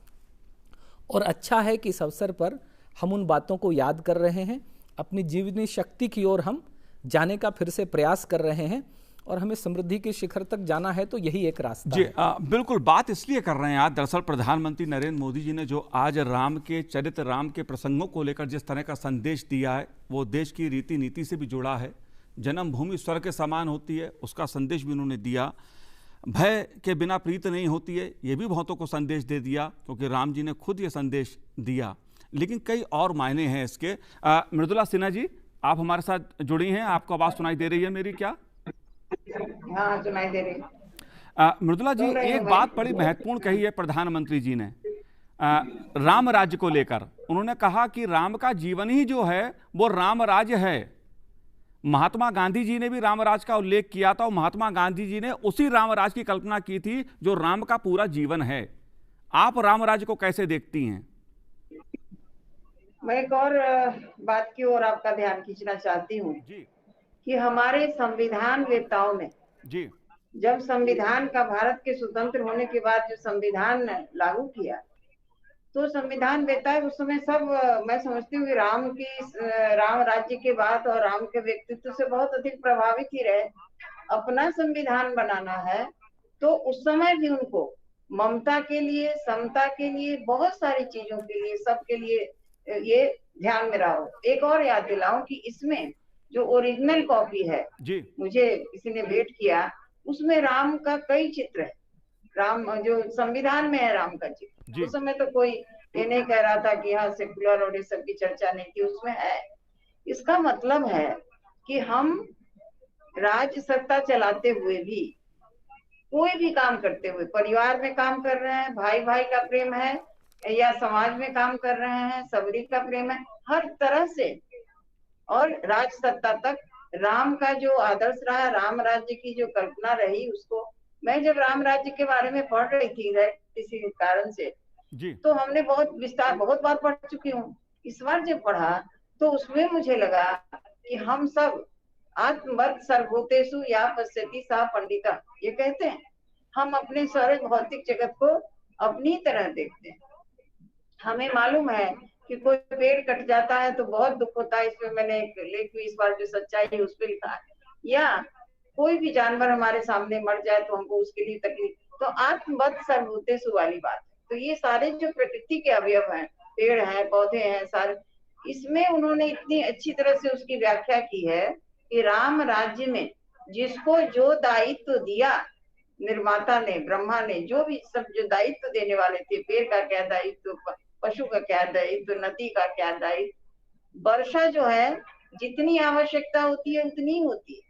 और अच्छा है कि इस अवसर पर हम उन बातों को याद कर रहे हैं, अपनी जीवनी शक्ति की ओर हम जाने का फिर से प्रयास कर रहे हैं, और हमें समृद्धि के शिखर तक जाना है तो यही एक रास्ता जी। है। बिल्कुल, बात इसलिए कर रहे हैं आज, दरअसल प्रधानमंत्री नरेंद्र मोदी जी ने जो आज राम के चरित्र, राम के प्रसंगों को लेकर जिस तरह का संदेश दिया है, वो देश की रीति नीति से भी जुड़ा है। जन्मभूमि स्वर्ग के समान होती है, उसका संदेश भी उन्होंने दिया। भय के बिना प्रीत नहीं होती है, ये भी बहुतों को संदेश दे दिया, क्योंकि राम जी ने खुद ये संदेश दिया। लेकिन कई और मायने हैं इसके। मृदुला सिन्हा जी, आप हमारे साथ जुड़ी हैं, आपको आवाज़ सुनाई दे रही है मेरी क्या? हाँ, सुनाई दे रही। मृदुला जी, एक बात बड़ी महत्वपूर्ण कही है प्रधानमंत्री जी ने राम राज्य को लेकर। उन्होंने कहा कि राम का जीवन ही जो है वो राम राज्य है। महात्मा गांधी जी ने भी राम राज्य का उल्लेख किया था, और महात्मा गांधी जी ने उसी राम राज्य की कल्पना की थी जो राम का पूरा जीवन है। आप राम राज्य को कैसे देखती हैं? मैं एक और बात की ओर आपका ध्यान खींचना चाहती हूँ कि हमारे संविधान वेत्ताओं ने जी, जब संविधान का, भारत के स्वतंत्र होने के बाद जो संविधान लागू किया, तो संविधान वेत्ता उस समय सब, मैं समझती हूँ राम राज्य के बात और राम के व्यक्तित्व से बहुत अधिक प्रभावित ही रहे। अपना संविधान बनाना है तो उस समय भी उनको ममता के लिए, समता के लिए, बहुत सारी चीजों के लिए, सबके लिए ये ध्यान में रहा हो। एक और याद दिलाऊं कि इसमें जो ओरिजिनल कॉपी है, जी मुझे किसी ने भेंट किया, उसमें राम का कई चित्र है। राम जो संविधान में है राम का चित्र। जी उस समय तो कोई ये नहीं कह रहा था कि हाँ सेकुलर और ये सब की चर्चा नहीं थी, उसमें है। इसका मतलब है कि हम राज्य सत्ता चलाते हुए भी, कोई भी काम करते हुए, परिवार में काम कर रहे हैं, भाई भाई का प्रेम है, या समाज में काम कर रहे हैं, सबरी का प्रेम है, हर तरह से, और राज सत्ता तक राम का जो आदर्श रहा, राम राज्य की जो कल्पना रही, उसको मैं जब राम राज्य के बारे में पढ़ रही थी किसी कारण से, जी तो हमने बहुत विस्तार, बहुत बार पढ़ चुकी हूँ। इस बार जब पढ़ा तो उसमें मुझे लगा कि हम सब आत्मवत् सर्वभूतेषु या पश्यति सा पंडिता, ये कहते हैं हम अपने सारे भौतिक जगत को अपनी तरह देखते हैं। हमें मालूम है कि कोई पेड़ कट जाता है तो बहुत दुख होता है, इसमें मैंने एक लेख भी इस बार जो सच्चाई है उस पर लिखा है, या कोई भी जानवर हमारे सामने मर जाए तो हमको उसके लिए तकलीफ, तो आत्मवत् सर्वभूतेषु वाली बात। तो ये सारे जो प्रकृति के अवयव हैं, पेड़ हैं, पौधे हैं, सारे, इसमें उन्होंने इतनी अच्छी तरह से उसकी व्याख्या की है कि राम राज्य में जिसको जो दायित्व दिया निर्माता ने, ब्रह्मा ने, जो भी सब जो दायित्व देने वाले थे, पेड़ का क्या दायित्व, पशु का क्या दायित्व, नदी का क्या दायित्व, वर्षा जो है जितनी आवश्यकता होती है उतनी ही होती है।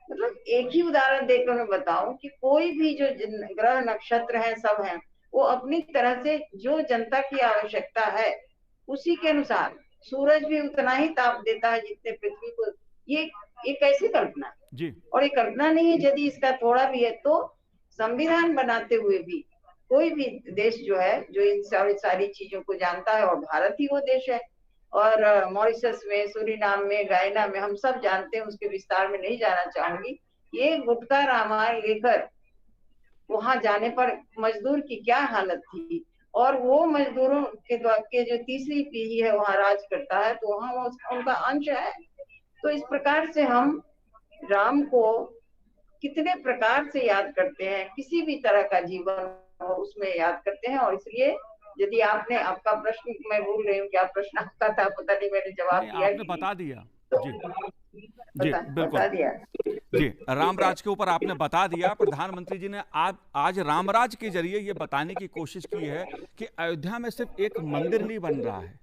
मतलब एक ही उदाहरण देकर मैं बताऊं कि कोई भी जो ग्रह नक्षत्र है, सब है, वो अपनी तरह से जो जनता की आवश्यकता है उसी के अनुसार, सूरज भी उतना ही ताप देता है जितने पृथ्वी को। ये कैसी कल्पना है? जी और ये कल्पना नहीं है, यदि इसका थोड़ा भी है तो संविधान बनाते हुए भी कोई भी देश जो है जो इन सारी चीजों को जानता है, और भारत ही वो देश है, और मॉरिशस में, सूरीनाम में, गायना में, हम सब जानते हैं, उसके विस्तार में नहीं जाना चाहूंगी। ये गुटका रामायण लेकर वहां जाने पर मजदूर की क्या हालत थी, और वो मजदूरों के जो तीसरी पीढ़ी है वहां राज करता है, तो वहां उनका अंश है। तो इस प्रकार से हम राम को कितने प्रकार से याद करते हैं, किसी भी तरह का जीवन हो उसमें याद करते हैं। और इसलिए यदि आपने, आपका प्रश्न, मैं भूल रही हूँ क्या प्रश्न आपका था, पता नहीं, मैंने जवाब नहीं, दिया आपने बता दिया। तो जी जी बिल्कुल बता दिया। जी, रामराज के ऊपर आपने बता दिया। प्रधानमंत्री जी ने आज रामराज के जरिए ये बताने की कोशिश की है कि अयोध्या में सिर्फ एक मंदिर नहीं बन रहा है।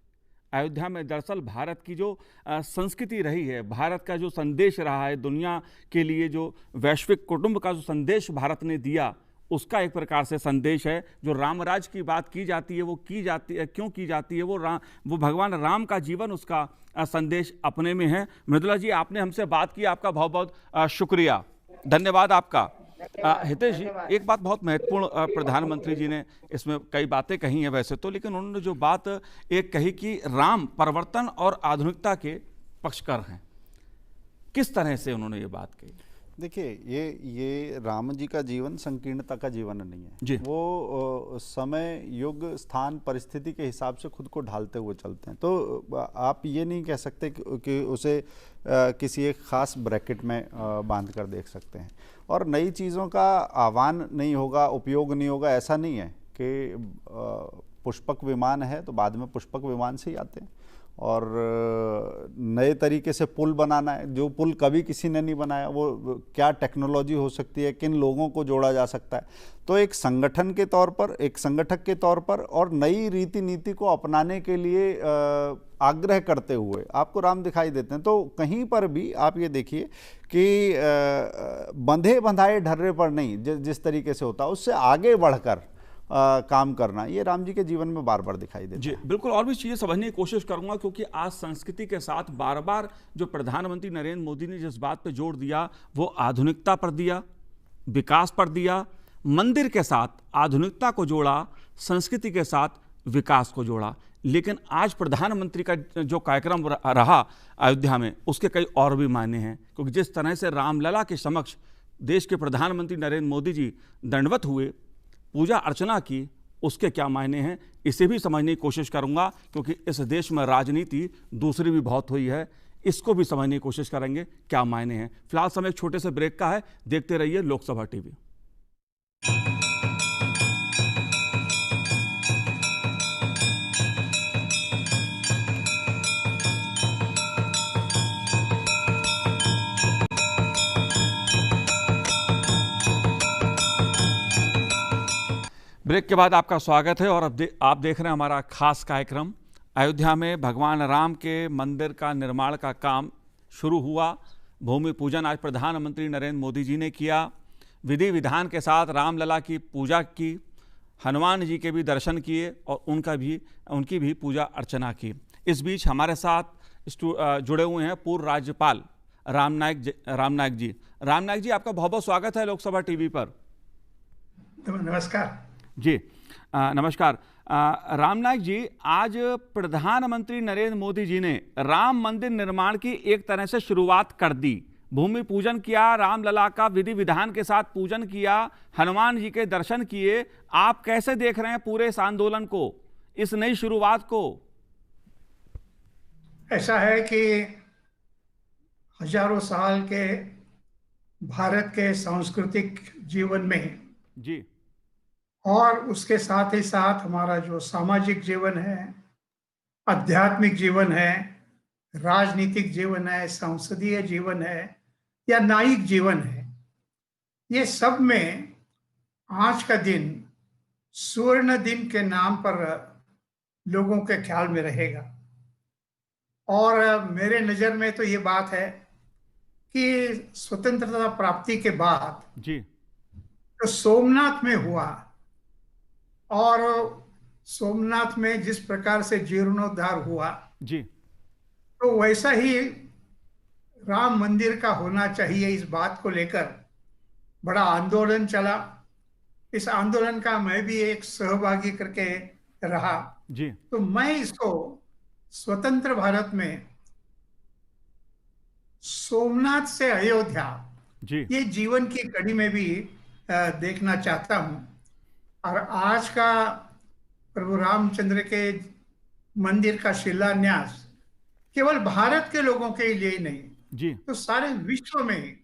अयोध्या में दरअसल भारत की जो संस्कृति रही है, भारत का जो संदेश रहा है दुनिया के लिए, जो वैश्विक कुटुंब का जो संदेश भारत ने दिया, उसका एक प्रकार से संदेश है। जो रामराज की बात की जाती है, वो की जाती है, क्यों की जाती है, वो भगवान राम का जीवन, उसका संदेश अपने में है। मृदुला जी, आपने हमसे बात की, आपका बहुत बहुत शुक्रिया, धन्यवाद आपका। हितेश जी, एक बात बहुत महत्वपूर्ण प्रधानमंत्री जी ने इसमें कई बातें कही हैं वैसे तो, लेकिन उन्होंने जो बात एक कही कि राम परिवर्तन और आधुनिकता के पक्षकार हैं, किस तरह से उन्होंने ये बात कही? देखिए, ये राम जी का जीवन संकीर्णता का जीवन नहीं है। वो समय, युग, स्थान, परिस्थिति के हिसाब से खुद को ढालते हुए चलते हैं। तो आप ये नहीं कह सकते कि उसे किसी एक खास ब्रैकेट में बांध कर देख सकते हैं। और नई चीज़ों का आह्वान नहीं होगा, उपयोग नहीं होगा, ऐसा नहीं है कि पुष्पक विमान है तो बाद में पुष्पक विमान से ही आते हैं। और नए तरीके से पुल बनाना है, जो पुल कभी किसी ने नहीं बनाया, वो क्या टेक्नोलॉजी हो सकती है, किन लोगों को जोड़ा जा सकता है। तो एक संगठन के तौर पर, एक संगठक के तौर पर, और नई रीति नीति को अपनाने के लिए आग्रह करते हुए आपको राम दिखाई देते हैं। तो कहीं पर भी आप ये देखिए कि बंधे बंधाए ढर्रे पर नहीं, जिस तरीके से होता है उससे आगे बढ़कर काम करना, ये राम जी के जीवन में बार बार दिखाई देता है। जी बिल्कुल, और भी चीज़ें समझने की कोशिश करूंगा, क्योंकि आज संस्कृति के साथ बार बार जो प्रधानमंत्री नरेंद्र मोदी ने जिस बात पे जोर दिया, वो आधुनिकता पर दिया, विकास पर दिया, मंदिर के साथ आधुनिकता को जोड़ा, संस्कृति के साथ विकास को जोड़ा। लेकिन आज प्रधानमंत्री का जो कार्यक्रम रहा अयोध्या में, उसके कई और भी मायने हैं, क्योंकि जिस तरह से रामलला के समक्ष देश के प्रधानमंत्री नरेंद्र मोदी जी दंडवत हुए, पूजा अर्चना की, उसके क्या मायने हैं, इसे भी समझने की कोशिश करूंगा, क्योंकि इस देश में राजनीति दूसरी भी बहुत हुई है, इसको भी समझने की कोशिश करेंगे क्या मायने हैं। फिलहाल समय एक छोटे से ब्रेक का है, देखते रहिए लोकसभा टीवी। ब्रेक के बाद आपका स्वागत है और अब आप देख रहे हैं हमारा खास कार्यक्रम। अयोध्या में भगवान राम के मंदिर का निर्माण का काम शुरू हुआ। भूमि पूजन आज प्रधानमंत्री नरेंद्र मोदी जी ने किया। विधि विधान के साथ रामलला की पूजा की, हनुमान जी के भी दर्शन किए और उनकी भी पूजा अर्चना की। इस बीच हमारे साथ जुड़े हुए हैं पूर्व राज्यपाल राम नाईक जी। राम नाईक जी, आपका बहुत बहुत स्वागत है लोकसभा टीवी पर। नमस्कार जी, नमस्कार। राम नाईक जी, आज प्रधानमंत्री नरेंद्र मोदी जी ने राम मंदिर निर्माण की एक तरह से शुरुआत कर दी। भूमि पूजन किया, रामलला का विधि विधान के साथ पूजन किया, हनुमान जी के दर्शन किए। आप कैसे देख रहे हैं पूरे इस आंदोलन को, इस नई शुरुआत को? ऐसा है कि हजारों साल के भारत के सांस्कृतिक जीवन में जी, और उसके साथ ही साथ हमारा जो सामाजिक जीवन है, आध्यात्मिक जीवन है, राजनीतिक जीवन है, संसदीय जीवन है या न्यायिक जीवन है, ये सब में आज का दिन स्वर्ण दिन के नाम पर लोगों के ख्याल में रहेगा। और मेरे नज़र में तो ये बात है कि स्वतंत्रता प्राप्ति के बाद जी, तो सोमनाथ में हुआ और सोमनाथ में जिस प्रकार से जीर्णोद्धार हुआ जी, तो वैसा ही राम मंदिर का होना चाहिए, इस बात को लेकर बड़ा आंदोलन चला। इस आंदोलन का मैं भी एक सहभागी करके रहा। जी, तो मैं इसको स्वतंत्र भारत में सोमनाथ से अयोध्या जी, ये जीवन की कड़ी में भी देखना चाहता हूं। और आज का प्रभु रामचंद्र के मंदिर का शिलान्यास केवल भारत के लोगों के लिए नहीं, जी, तो सारे विश्व में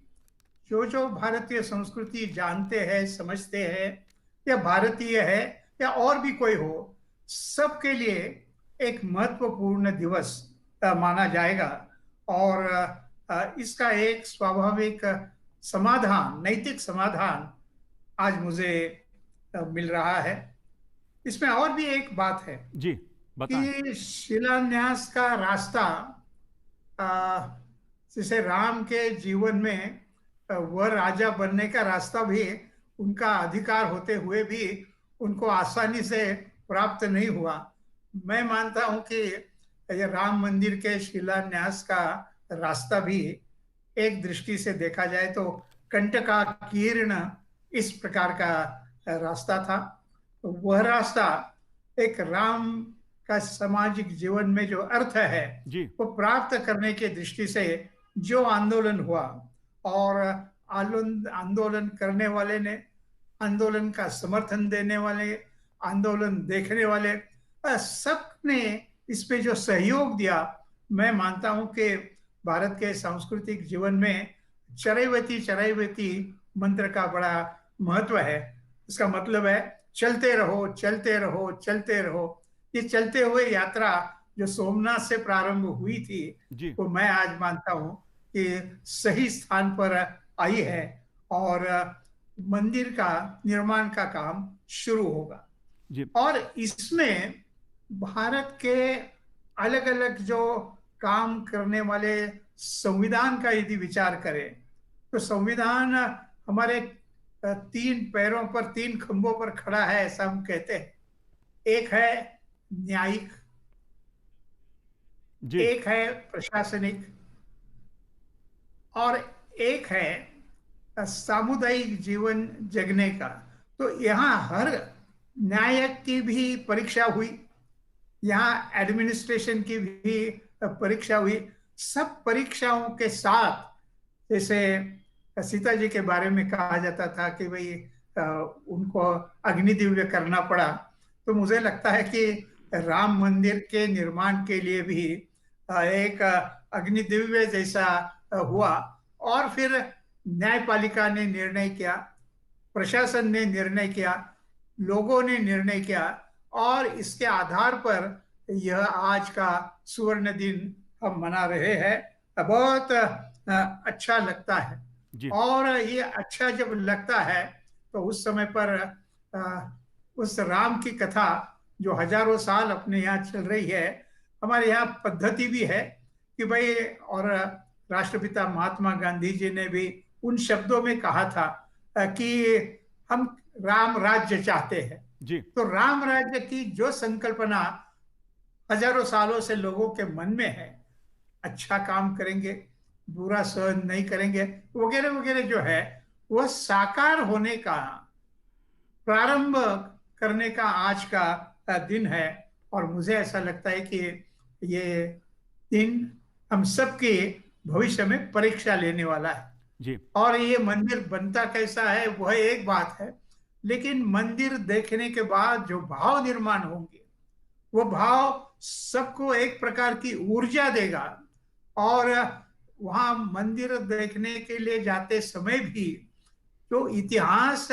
जो भारतीय संस्कृति जानते हैं, समझते हैं, या भारतीय है या और भी कोई हो, सबके लिए एक महत्वपूर्ण दिवस माना जाएगा। और इसका एक स्वाभाविक समाधान, नैतिक समाधान आज मुझे मिल रहा है। इसमें और भी एक बात है जी, बताएं। कि शिलान्यास का रास्ता, जैसे राम के जीवन में वह राजा बनने का रास्ता भी उनका अधिकार होते हुए भी उनको आसानी से प्राप्त नहीं हुआ। मैं मानता हूं कि ये राम मंदिर के शिलान्यास का रास्ता भी एक दृष्टि से देखा जाए तो कंटकाकीर्ण इस प्रकार का रास्ता था। तो वह रास्ता एक राम का सामाजिक जीवन में जो अर्थ है जी, वो प्राप्त करने के दृष्टि से जो आंदोलन हुआ, और आंदोलन करने वाले ने, आंदोलन का समर्थन देने वाले, आंदोलन देखने वाले, सब ने इस पे जो सहयोग दिया, मैं मानता हूं कि भारत के सांस्कृतिक जीवन में चरैवेति चरैवेति मंत्र का बड़ा महत्व है। इसका मतलब है चलते रहो, चलते रहो, चलते रहो। ये चलते हुए यात्रा जो सोमनाथ से प्रारंभ हुई थी, वो मैं आज मानता हूं कि सही स्थान पर आई है और मंदिर का निर्माण का काम शुरू होगा। और इसमें भारत के अलग अलग जो काम करने वाले संविधान का यदि विचार करें तो संविधान हमारे 3 पैरों पर, 3 खंभों पर खड़ा है, ऐसा हम कहते हैं। एक है न्यायिक, एक है प्रशासनिक और एक है सामुदायिक जीवन जगने का। तो यहाँ हर न्यायिक की भी परीक्षा हुई, यहाँ एडमिनिस्ट्रेशन की भी परीक्षा हुई। सब परीक्षाओं के साथ, जैसे सीता जी के बारे में कहा जाता था कि भाई उनको अग्निदिव्य करना पड़ा, तो मुझे लगता है कि राम मंदिर के निर्माण के लिए भी एक अग्निदिव्य जैसा हुआ। और फिर न्यायपालिका ने निर्णय किया, प्रशासन ने निर्णय किया, लोगों ने निर्णय किया, और इसके आधार पर यह आज का सुवर्ण दिन हम मना रहे हैं। बहुत अच्छा लगता है। और ये अच्छा जब लगता है तो उस समय पर उस राम की कथा जो हजारों साल अपने यहाँ चल रही है, हमारे यहाँ पद्धति भी है कि भाई, और राष्ट्रपिता महात्मा गांधी जी ने भी उन शब्दों में कहा था कि हम राम राज्य चाहते हैं। जी। तो राम राज्य की जो संकल्पना हजारों सालों से लोगों के मन में है, अच्छा काम करेंगे, बुरा सहन नहीं करेंगे, वगैरह वगैरह जो है, वह साकार होने का प्रारंभ करने का आज का दिन है। और मुझे ऐसा लगता है कि ये दिन हम सबके भविष्य में परीक्षा लेने वाला है। जी। और ये मंदिर बनता कैसा है वह एक बात है, लेकिन मंदिर देखने के बाद जो भाव निर्माण होंगे, वो भाव सबको एक प्रकार की ऊर्जा देगा। और वहां मंदिर देखने के लिए जाते समय भी जो इतिहास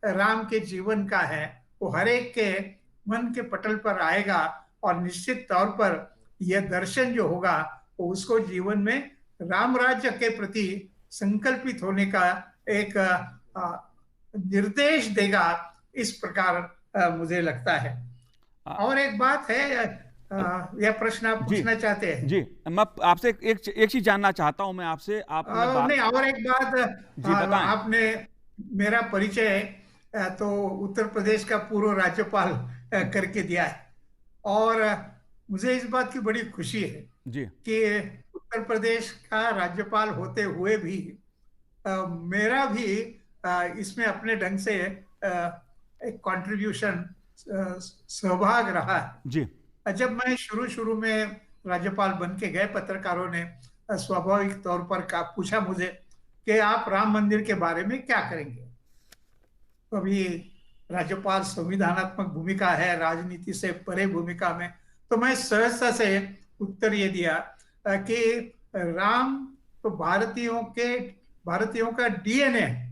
राम के जीवन का है, वो हर एक के मन के पटल पर आएगा। और निश्चित तौर पर यह दर्शन जो होगा, वो उसको जीवन में राम राज्य के प्रति संकल्पित होने का एक निर्देश देगा, इस प्रकार मुझे लगता है। और एक बात है, यह प्रश्न आप पूछना चाहते हैं? जी, मैं आपसे एक चीज जानना चाहता हूं मैं आपसे। नहीं, और एक बात, बताएं। आपने मेरा परिचय तो उत्तर प्रदेश का पूर्व राज्यपाल करके दिया है, और मुझे इस बात की बड़ी खुशी है जी कि उत्तर प्रदेश का राज्यपाल होते हुए भी मेरा भी इसमें अपने ढंग से एक कंट्रीब्यूशन, सहभाग रहा है। जी। जब मैं शुरू में राज्यपाल बन के गए, पत्रकारों ने स्वाभाविक तौर पर पूछा मुझे कि आप राम मंदिर के बारे में क्या करेंगे। तो अभी राज्यपाल संविधानात्मक भूमिका है, राजनीति से परे भूमिका में, तो मैं सहजता से उत्तर ये दिया कि राम तो भारतीयों का डीएनए है,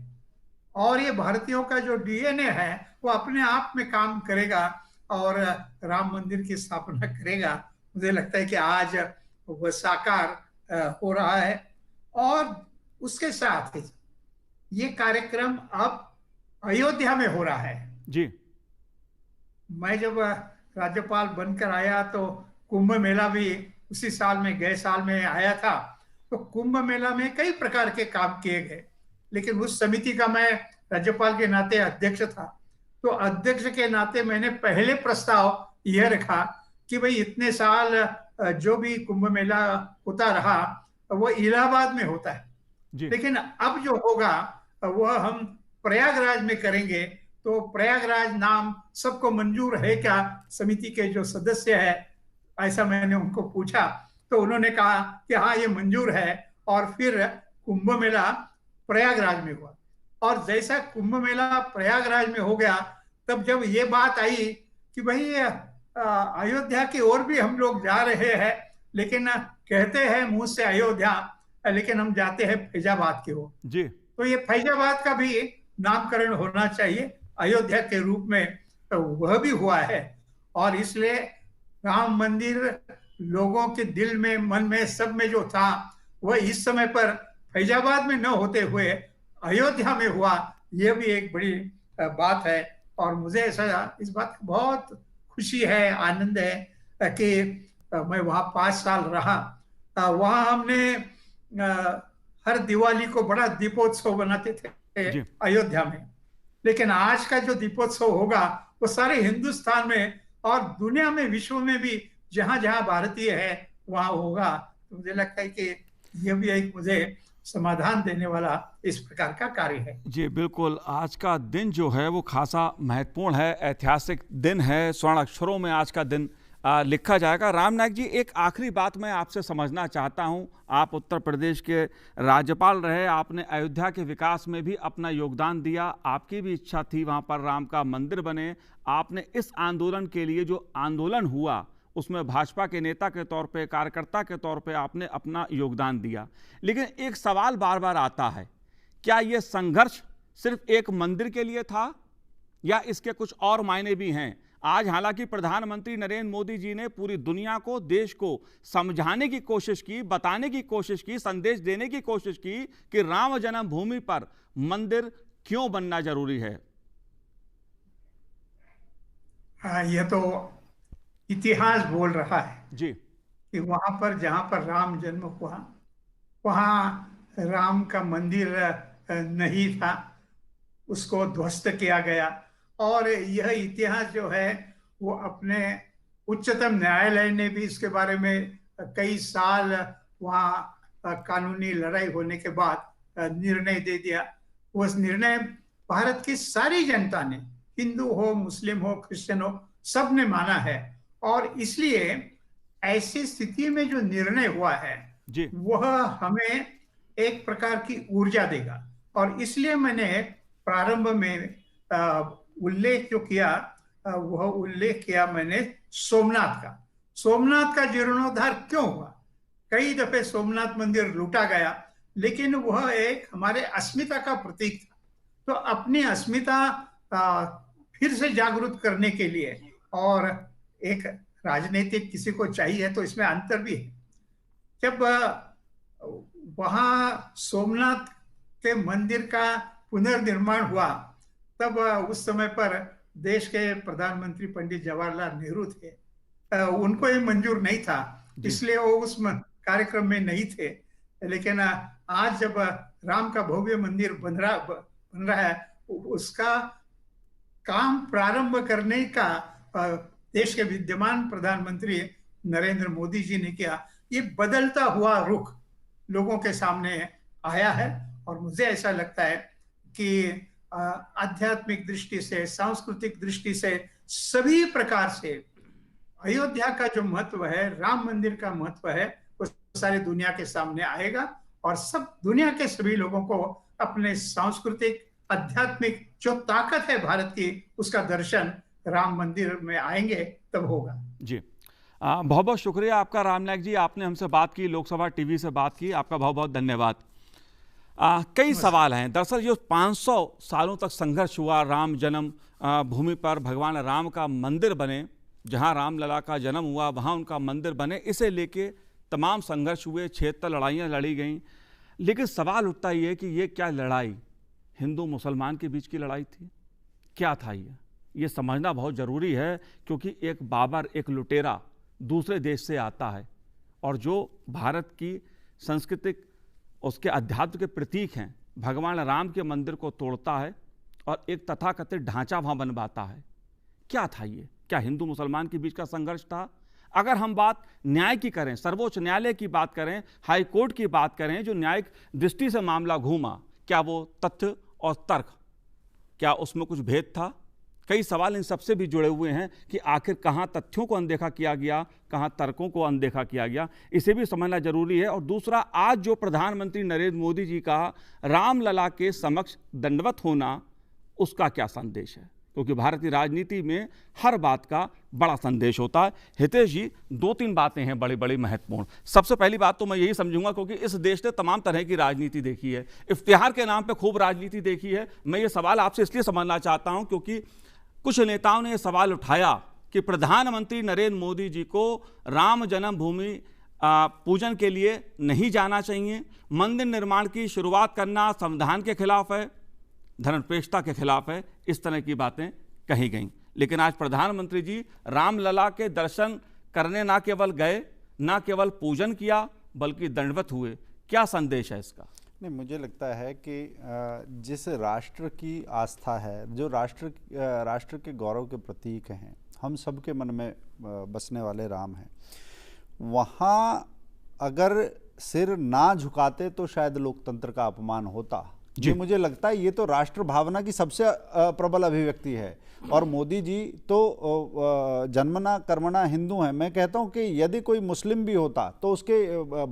और ये भारतीयों का जो डीएनए है वो अपने आप में काम करेगा और राम मंदिर की स्थापना करेगा। मुझे लगता है कि आज वह साकार हो रहा है। और उसके साथ ही ये कार्यक्रम अब अयोध्या में हो रहा है। जी। मैं जब राज्यपाल बनकर आया तो कुंभ मेला भी उसी साल में, गए साल में आया था। तो कुंभ मेला में कई प्रकार के काम किए गए, लेकिन उस समिति का मैं राज्यपाल के नाते अध्यक्ष था। तो अध्यक्ष के नाते मैंने पहले प्रस्ताव यह रखा कि भाई इतने साल जो भी कुंभ मेला होता रहा वो इलाहाबाद में होता है, लेकिन अब जो होगा वह हम प्रयागराज में करेंगे। तो प्रयागराज नाम सबको मंजूर है क्या? समिति के जो सदस्य है, ऐसा मैंने उनको पूछा तो उन्होंने कहा कि हाँ, ये मंजूर है। और फिर कुंभ मेला प्रयागराज में हुआ, और जैसा कुंभ मेला प्रयागराज में हो गया, तब जब ये बात आई कि भाई अयोध्या की ओर भी हम लोग जा रहे हैं, लेकिन कहते हैं मुंह से अयोध्या, लेकिन हम जाते हैं फैजाबाद की ओर जी। तो ये फैजाबाद का भी नामकरण होना चाहिए अयोध्या के रूप में, तो वह भी हुआ है। और इसलिए राम मंदिर लोगों के दिल में, मन में, सब में जो था, वह इस समय पर फैजाबाद में न होते हुए अयोध्या में हुआ। यह भी एक बड़ी बात है, और मुझे ऐसा इस बात की बहुत खुशी है, आनंद है कि मैं वहाँ 5 साल रहा। वहाँ हमने हर दिवाली को बड़ा दीपोत्सव बनाते थे अयोध्या में, लेकिन आज का जो दीपोत्सव होगा वो सारे हिंदुस्तान में और दुनिया में, विश्व में भी जहां जहां भारतीय है वहां होगा। तो मुझे लगता है कि यह भी एक मुझे समाधान देने वाला इस प्रकार का कार्य है। जी बिल्कुल, आज का दिन जो है वो खासा महत्वपूर्ण है, ऐतिहासिक दिन है, स्वर्ण अक्षरों में आज का दिन लिखा जाएगा। राम नायक जी, एक आखिरी बात मैं आपसे समझना चाहता हूं। आप उत्तर प्रदेश के राज्यपाल रहे, आपने अयोध्या के विकास में भी अपना योगदान दिया, आपकी भी इच्छा थी वहां पर राम का मंदिर बने। आपने इस आंदोलन के लिए, जो आंदोलन हुआ उसमें भाजपा के नेता के तौर पे, कार्यकर्ता के तौर पे आपने अपना योगदान दिया। लेकिन एक सवाल बार बार आता है, क्या यह संघर्ष सिर्फ एक मंदिर के लिए था या इसके कुछ और मायने भी हैं? आज हालांकि प्रधानमंत्री नरेंद्र मोदी जी ने पूरी दुनिया को, देश को समझाने की कोशिश की, बताने की कोशिश की, संदेश देने की कोशिश की कि राम जन्मभूमि पर मंदिर क्यों बनना जरूरी है। यह तो इतिहास बोल रहा है जी कि वहां पर जहां पर राम जन्म हुआ वहां राम का मंदिर नहीं था, उसको ध्वस्त किया गया। और यह इतिहास जो है वो अपने उच्चतम न्यायालय ने भी इसके बारे में कई साल वहाँ कानूनी लड़ाई होने के बाद निर्णय दे दिया। उस निर्णय भारत की सारी जनता ने, हिंदू हो, मुस्लिम हो, क्रिश्चियन हो, सब ने माना है। और इसलिए ऐसी स्थिति में जो निर्णय हुआ है जी वह हमें एक प्रकार की ऊर्जा देगा। और इसलिए मैंने प्रारंभ में उल्लेख जो किया वह उल्लेख किया मैंने सोमनाथ का जीर्णोद्धार क्यों हुआ। कई दफे सोमनाथ मंदिर लूटा गया, लेकिन वह एक हमारे अस्मिता का प्रतीक था। तो अपनी अस्मिता फिर से जागरूक करने के लिए, और एक राजनीतिक किसी को चाहिए तो इसमें अंतर भी है। जब वहां सोमनाथ के मंदिर का पुनर्निर्माण हुआ तब उस समय पर देश के प्रधानमंत्री पंडित जवाहरलाल नेहरू थे। उनको ये मंजूर नहीं था, इसलिए वो उस कार्यक्रम में नहीं थे। लेकिन आज जब राम का भव्य मंदिर बन रहा है, उसका काम प्रारंभ करने का देश के विद्यमान प्रधानमंत्री नरेंद्र मोदी जी ने किया। ये बदलता हुआ रुख लोगों के सामने आया है और मुझे ऐसा लगता है कि आध्यात्मिक दृष्टि से, सांस्कृतिक दृष्टि से, सभी प्रकार से अयोध्या का जो महत्व है, राम मंदिर का महत्व है, वो सारी दुनिया के सामने आएगा और सब दुनिया के सभी लोगों को अपने सांस्कृतिक, आध्यात्मिक जो ताकत है भारत की, उसका दर्शन राम मंदिर में आएंगे तब होगा। जी बहुत बहुत शुक्रिया आपका राम नायक जी, आपने हमसे बात की, लोकसभा टीवी से बात की, आपका बहुत बहुत धन्यवाद। कई सवाल हैं। दरअसल जो 500 सालों तक संघर्ष हुआ राम जन्म भूमि पर भगवान राम का मंदिर बने, जहां रामलला का जन्म हुआ वहां उनका मंदिर बने, इसे लेके तमाम संघर्ष हुए, 76 लड़ाइयाँ लड़ी गईं। लेकिन सवाल उठता ही है कि ये क्या लड़ाई हिंदू मुसलमान के बीच की लड़ाई थी? क्या था ये समझना बहुत ज़रूरी है, क्योंकि एक बाबर, एक लुटेरा दूसरे देश से आता है और जो भारत की सांस्कृतिक, उसके अध्यात्म के प्रतीक हैं, भगवान राम के मंदिर को तोड़ता है और एक तथाकथित ढांचा वहाँ बनवाता है। क्या था ये? क्या हिंदू मुसलमान के बीच का संघर्ष था? अगर हम बात न्याय की करें, सर्वोच्च न्यायालय की बात करें, हाई कोर्ट की बात करें, जो न्यायिक दृष्टि से मामला घूमा, क्या वो तथ्य और तर्क, क्या उसमें कुछ भेद था? कई सवाल इन सबसे भी जुड़े हुए हैं कि आखिर कहाँ तथ्यों को अनदेखा किया गया, कहाँ तर्कों को अनदेखा किया गया, इसे भी समझना जरूरी है। और दूसरा, आज जो प्रधानमंत्री नरेंद्र मोदी जी का रामलला के समक्ष दंडवत होना, उसका क्या संदेश है? क्योंकि भारतीय राजनीति में हर बात का बड़ा संदेश होता है। हितेश जी, 2-3 बातें हैं बड़ी बड़ी महत्वपूर्ण। सबसे पहली बात तो मैं यही समझूंगा, क्योंकि इस देश ने तमाम तरह की राजनीति देखी है, इफ्तिहार के नाम पे खूब राजनीति देखी है। मैं ये सवाल आपसे इसलिए समझना चाहता हूं क्योंकि कुछ नेताओं ने यह सवाल उठाया कि प्रधानमंत्री नरेंद्र मोदी जी को राम जन्मभूमि पूजन के लिए नहीं जाना चाहिए, मंदिर निर्माण की शुरुआत करना संविधान के खिलाफ है, धर्मनिरपेक्षता के खिलाफ है, इस तरह की बातें कही गईं। लेकिन आज प्रधानमंत्री जी रामलला के दर्शन करने ना केवल गए, ना केवल पूजन किया, बल्कि दंडवत हुए। क्या संदेश है इसका? नहीं, मुझे लगता है कि जिस राष्ट्र की आस्था है, जो राष्ट्र के गौरव के प्रतीक हैं, हम सबके मन में बसने वाले राम हैं, वहाँ अगर सिर ना झुकाते तो शायद लोकतंत्र का अपमान होता। जी, मुझे लगता है ये तो राष्ट्र भावना की सबसे प्रबल अभिव्यक्ति है। और मोदी जी तो जन्मना कर्मणा हिंदू हैं। मैं कहता हूं कि यदि कोई मुस्लिम भी होता तो उसके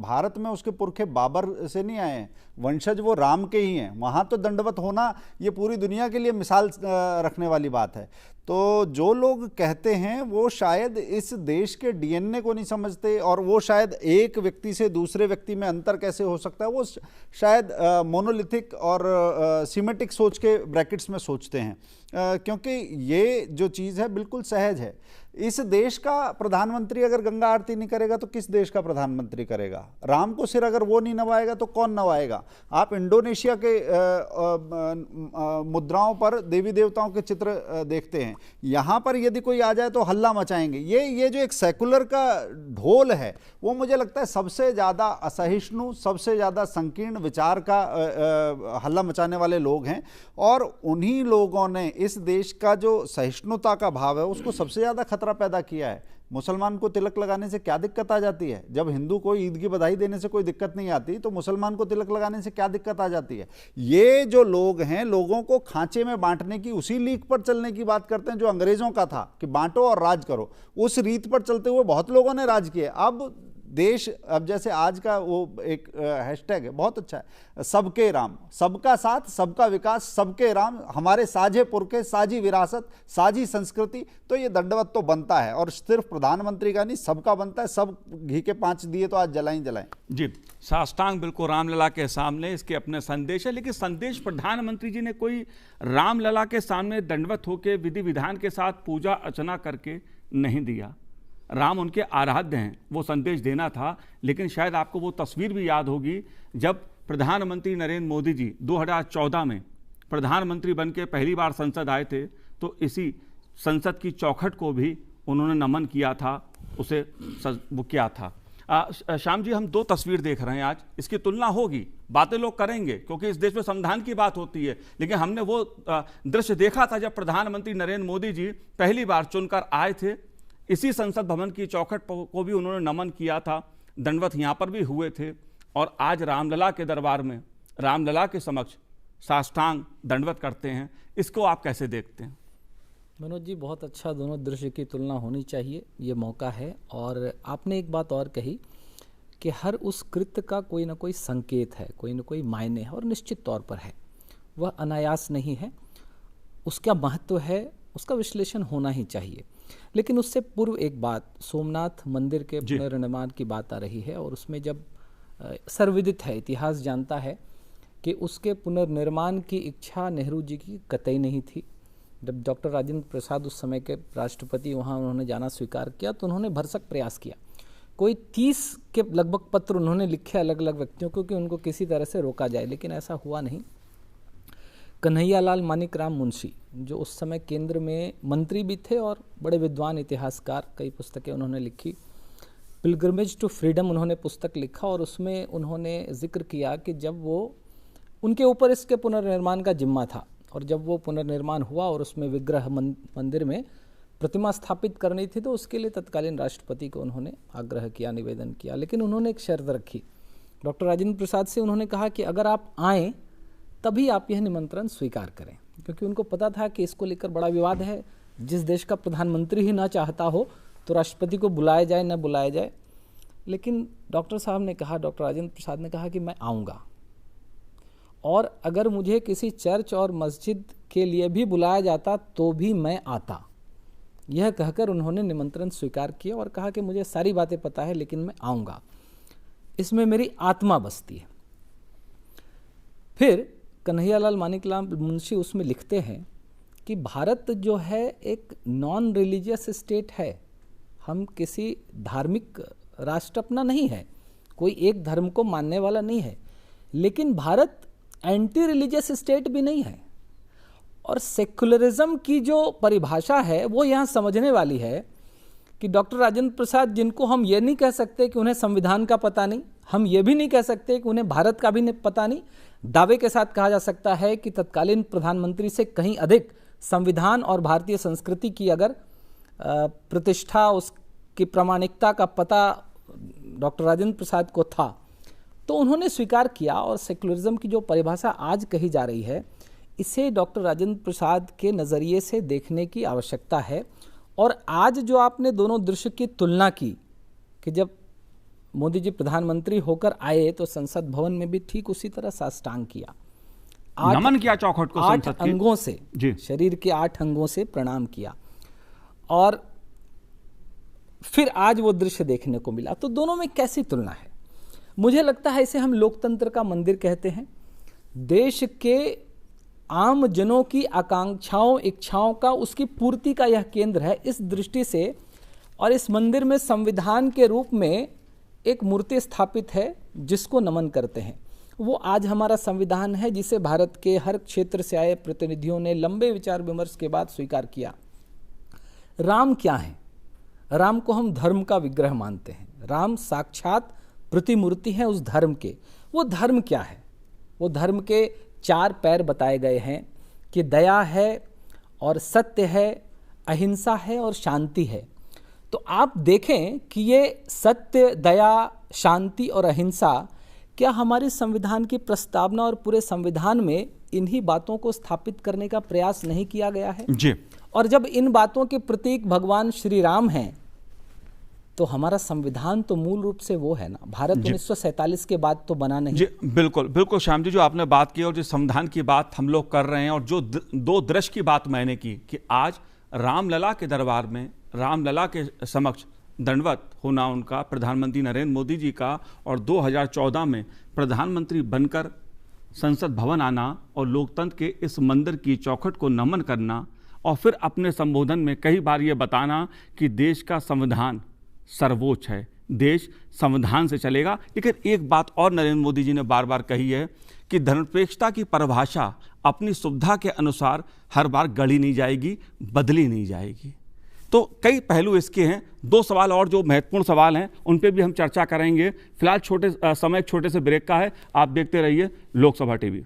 भारत में उसके पुरखे बाबर से नहीं आए हैं, वंशज वो राम के ही हैं। वहां तो दंडवत होना ये पूरी दुनिया के लिए मिसाल रखने वाली बात है। तो जो लोग कहते हैं वो शायद इस देश के डीएनए को नहीं समझते, और वो शायद एक व्यक्ति से दूसरे व्यक्ति में अंतर कैसे हो सकता है, वो शायद मोनोलिथिक और सिमेटिक सोच के ब्रैकेट्स में सोचते हैं। क्योंकि ये जो चीज़ है बिल्कुल सहज है। इस देश का प्रधानमंत्री अगर गंगा आरती नहीं करेगा तो किस देश का प्रधानमंत्री करेगा? राम को सिर अगर वो नहीं नवाएगा तो कौन नवाएगा? आप इंडोनेशिया के मुद्राओं पर देवी देवताओं के चित्र देखते हैं, यहां पर यदि कोई आ जाए तो हल्ला मचाएंगे। ये जो एक सेकुलर का ढोल है वो मुझे लगता है सबसे ज्यादा असहिष्णु, सबसे ज्यादा संकीर्ण विचार का हल्ला मचाने वाले लोग हैं, और उन्हीं लोगों ने इस देश का जो सहिष्णुता का भाव है उसको सबसे ज्यादा खतरा पैदा किया है। मुसलमान को तिलक लगाने से क्या दिक्कत आ जाती है? जब हिंदू को ईद की बधाई देने से कोई दिक्कत नहीं आती तो मुसलमान को तिलक लगाने से क्या दिक्कत आ जाती है? ये जो लोग हैं लोगों को खांचे में बांटने की, उसी लीक पर चलने की बात करते हैं जो अंग्रेजों का था कि बांटो और राज करो। उस रीत पर चलते हुए बहुत लोगों ने राज किया। अब देश, अब जैसे आज का वो एक हैशटैग है, बहुत अच्छा है, सबके राम, सबका साथ, सबका विकास, सबके राम, हमारे साझे पुरखे, साझी विरासत, साझी संस्कृति। तो ये दंडवत तो बनता है, और सिर्फ प्रधानमंत्री का नहीं, सबका बनता है। सब घी के 5 दिए तो आज जलाएं जलाएं। जी, साष्टांग बिल्कुल रामलला के सामने, इसके अपने संदेश है, लेकिन संदेश प्रधानमंत्री जी ने कोई रामलला के सामने दंडवत होकर विधि विधान के साथ पूजा अर्चना करके नहीं दिया। राम उनके आराध्य हैं, वो संदेश देना था। लेकिन शायद आपको वो तस्वीर भी याद होगी जब प्रधानमंत्री नरेंद्र मोदी जी 2014 में प्रधानमंत्री बन के पहली बार संसद आए थे, तो इसी संसद की चौखट को भी उन्होंने नमन किया था, उसे वो किया था। श्याम जी, हम 2 तस्वीर देख रहे हैं आज, इसकी तुलना होगी, बातें लोग करेंगे क्योंकि इस देश में संविधान की बात होती है, लेकिन हमने वो दृश्य देखा था जब प्रधानमंत्री नरेंद्र मोदी जी पहली बार चुनकर आए थे। इसी संसद भवन की चौखट को भी उन्होंने नमन किया था, दंडवत यहाँ पर भी हुए थे, और आज रामलला के दरबार में, रामलला के समक्ष साष्टांग दंडवत करते हैं। इसको आप कैसे देखते हैं? मनोज जी, बहुत अच्छा, दोनों दृश्य की तुलना होनी चाहिए, ये मौका है। और आपने एक बात और कही कि हर उस कृत्य का कोई ना कोई संकेत है, कोई ना कोई मायने है, और निश्चित तौर पर है, वह अनायास नहीं है, उसका महत्व है, उसका विश्लेषण होना ही चाहिए। लेकिन उससे पूर्व एक बात, सोमनाथ मंदिर के पुनर्निर्माण की बात आ रही है, और उसमें जब सर्वविदित है, इतिहास जानता है कि उसके पुनर्निर्माण की इच्छा नेहरू जी की कतई नहीं थी। जब डॉक्टर राजेंद्र प्रसाद उस समय के राष्ट्रपति वहाँ उन्होंने जाना स्वीकार किया तो उन्होंने भरसक प्रयास किया, कोई 30 के लगभग पत्र उन्होंने लिखे अलग अलग व्यक्तियों को कि उनको किसी तरह से रोका जाए, लेकिन ऐसा हुआ नहीं। कन्हैयालाल मानिकराम मुंशी, जो उस समय केंद्र में मंत्री भी थे और बड़े विद्वान इतिहासकार, कई पुस्तकें उन्होंने लिखी। पिलग्रिमेज टू फ्रीडम उन्होंने पुस्तक लिखा, और उसमें उन्होंने जिक्र किया कि जब वो, उनके ऊपर इसके पुनर्निर्माण का जिम्मा था, और जब वो पुनर्निर्माण हुआ और उसमें विग्रह मंदिर में प्रतिमा स्थापित करनी थी, तो उसके लिए तत्कालीन राष्ट्रपति को उन्होंने आग्रह किया, निवेदन किया। लेकिन उन्होंने एक शर्त रखी डॉक्टर राजेंद्र प्रसाद से, उन्होंने कहा कि अगर आप आएँ तभी आप यह निमंत्रण स्वीकार करें, क्योंकि उनको पता था कि इसको लेकर बड़ा विवाद है। जिस देश का प्रधानमंत्री ही ना चाहता हो तो राष्ट्रपति को बुलाया जाए न बुलाया जाए। लेकिन डॉक्टर साहब ने कहा, डॉक्टर राजेंद्र प्रसाद ने कहा कि मैं आऊँगा, और अगर मुझे किसी चर्च और मस्जिद के लिए भी बुलाया जाता तो भी मैं आता। यह कहकर उन्होंने निमंत्रण स्वीकार किया और कहा कि मुझे सारी बातें पता है लेकिन मैं आऊँगा, इसमें मेरी आत्मा बसती है। फिर कन्हैयालाल मानिकराम मुंशी उसमें लिखते हैं कि भारत जो है एक नॉन रिलीजियस स्टेट है, हम किसी धार्मिक राष्ट्र अपना नहीं है, कोई एक धर्म को मानने वाला नहीं है, लेकिन भारत एंटी रिलीजियस स्टेट भी नहीं है। और सेक्युलरिज्म की जो परिभाषा है वो यहाँ समझने वाली है कि डॉक्टर राजेंद्र प्रसाद, जिनको हम ये नहीं कह सकते कि उन्हें संविधान का पता नहीं, हम ये भी नहीं कह सकते कि उन्हें भारत का भी पता नहीं, दावे के साथ कहा जा सकता है कि तत्कालीन प्रधानमंत्री से कहीं अधिक संविधान और भारतीय संस्कृति की अगर प्रतिष्ठा, उसकी प्रामाणिकता का पता डॉक्टर राजेंद्र प्रसाद को था, तो उन्होंने स्वीकार किया। और सेक्युलरिज्म की जो परिभाषा आज कही जा रही है, इसे डॉक्टर राजेंद्र प्रसाद के नज़रिए से देखने की आवश्यकता है। और आज जो आपने दोनों दृश्य की तुलना की कि जब मोदी जी प्रधानमंत्री होकर आए तो संसद भवन में भी ठीक उसी तरह साष्टांग किया, नमन किया चौखट को, 8 अंगों से, शरीर के 8 अंगों से प्रणाम किया, और फिर आज वो दृश्य देखने को मिला। तो दोनों में कैसी तुलना है? मुझे लगता है इसे हम लोकतंत्र का मंदिर कहते हैं। देश के आम जनों की आकांक्षाओं इच्छाओं का, उसकी पूर्ति का यह केंद्र है। इस दृष्टि से और इस मंदिर में संविधान के रूप में एक मूर्ति स्थापित है जिसको नमन करते हैं। वो आज हमारा संविधान है जिसे भारत के हर क्षेत्र से आए प्रतिनिधियों ने लंबे विचार विमर्श के बाद स्वीकार किया। राम क्या है? राम को हम धर्म का विग्रह मानते हैं। राम साक्षात प्रतिमूर्ति है उस धर्म के। वो धर्म क्या है? वो धर्म के 4 पैर बताए गए हैं कि दया है और सत्य है, अहिंसा है और शांति है। तो आप देखें कि ये सत्य, दया, शांति और अहिंसा क्या हमारे संविधान की प्रस्तावना और पूरे संविधान में इन्हीं बातों को स्थापित करने का प्रयास नहीं किया गया है? जी। और जब इन बातों के प्रतीक भगवान श्री राम हैं तो हमारा संविधान तो मूल रूप से वो है ना, भारत 1947 के बाद तो बना नहीं। जी बिल्कुल बिल्कुल श्याम जी, जो आपने बात की और जो संविधान की बात हम लोग कर रहे हैं और जो 2 दृश्य की बात मैंने की कि आज रामलला के दरबार में, रामलला के समक्ष दंडवत होना उनका, प्रधानमंत्री नरेंद्र मोदी जी का, और 2014 में प्रधानमंत्री बनकर संसद भवन आना और लोकतंत्र के इस मंदिर की चौखट को नमन करना और फिर अपने संबोधन में कई बार ये बताना कि देश का संविधान सर्वोच्च है, देश संविधान से चलेगा। लेकिन एक बात और नरेंद्र मोदी जी ने बार बार कही है कि धर्मनिरपेक्षता की परिभाषा अपनी सुविधा के अनुसार हर बार गढ़ी नहीं जाएगी, बदली नहीं जाएगी। तो कई पहलू इसके हैं। 2 सवाल और जो महत्वपूर्ण सवाल हैं उन पे भी हम चर्चा करेंगे। फिलहाल एक छोटे से ब्रेक का है, आप देखते रहिए लोकसभा टीवी।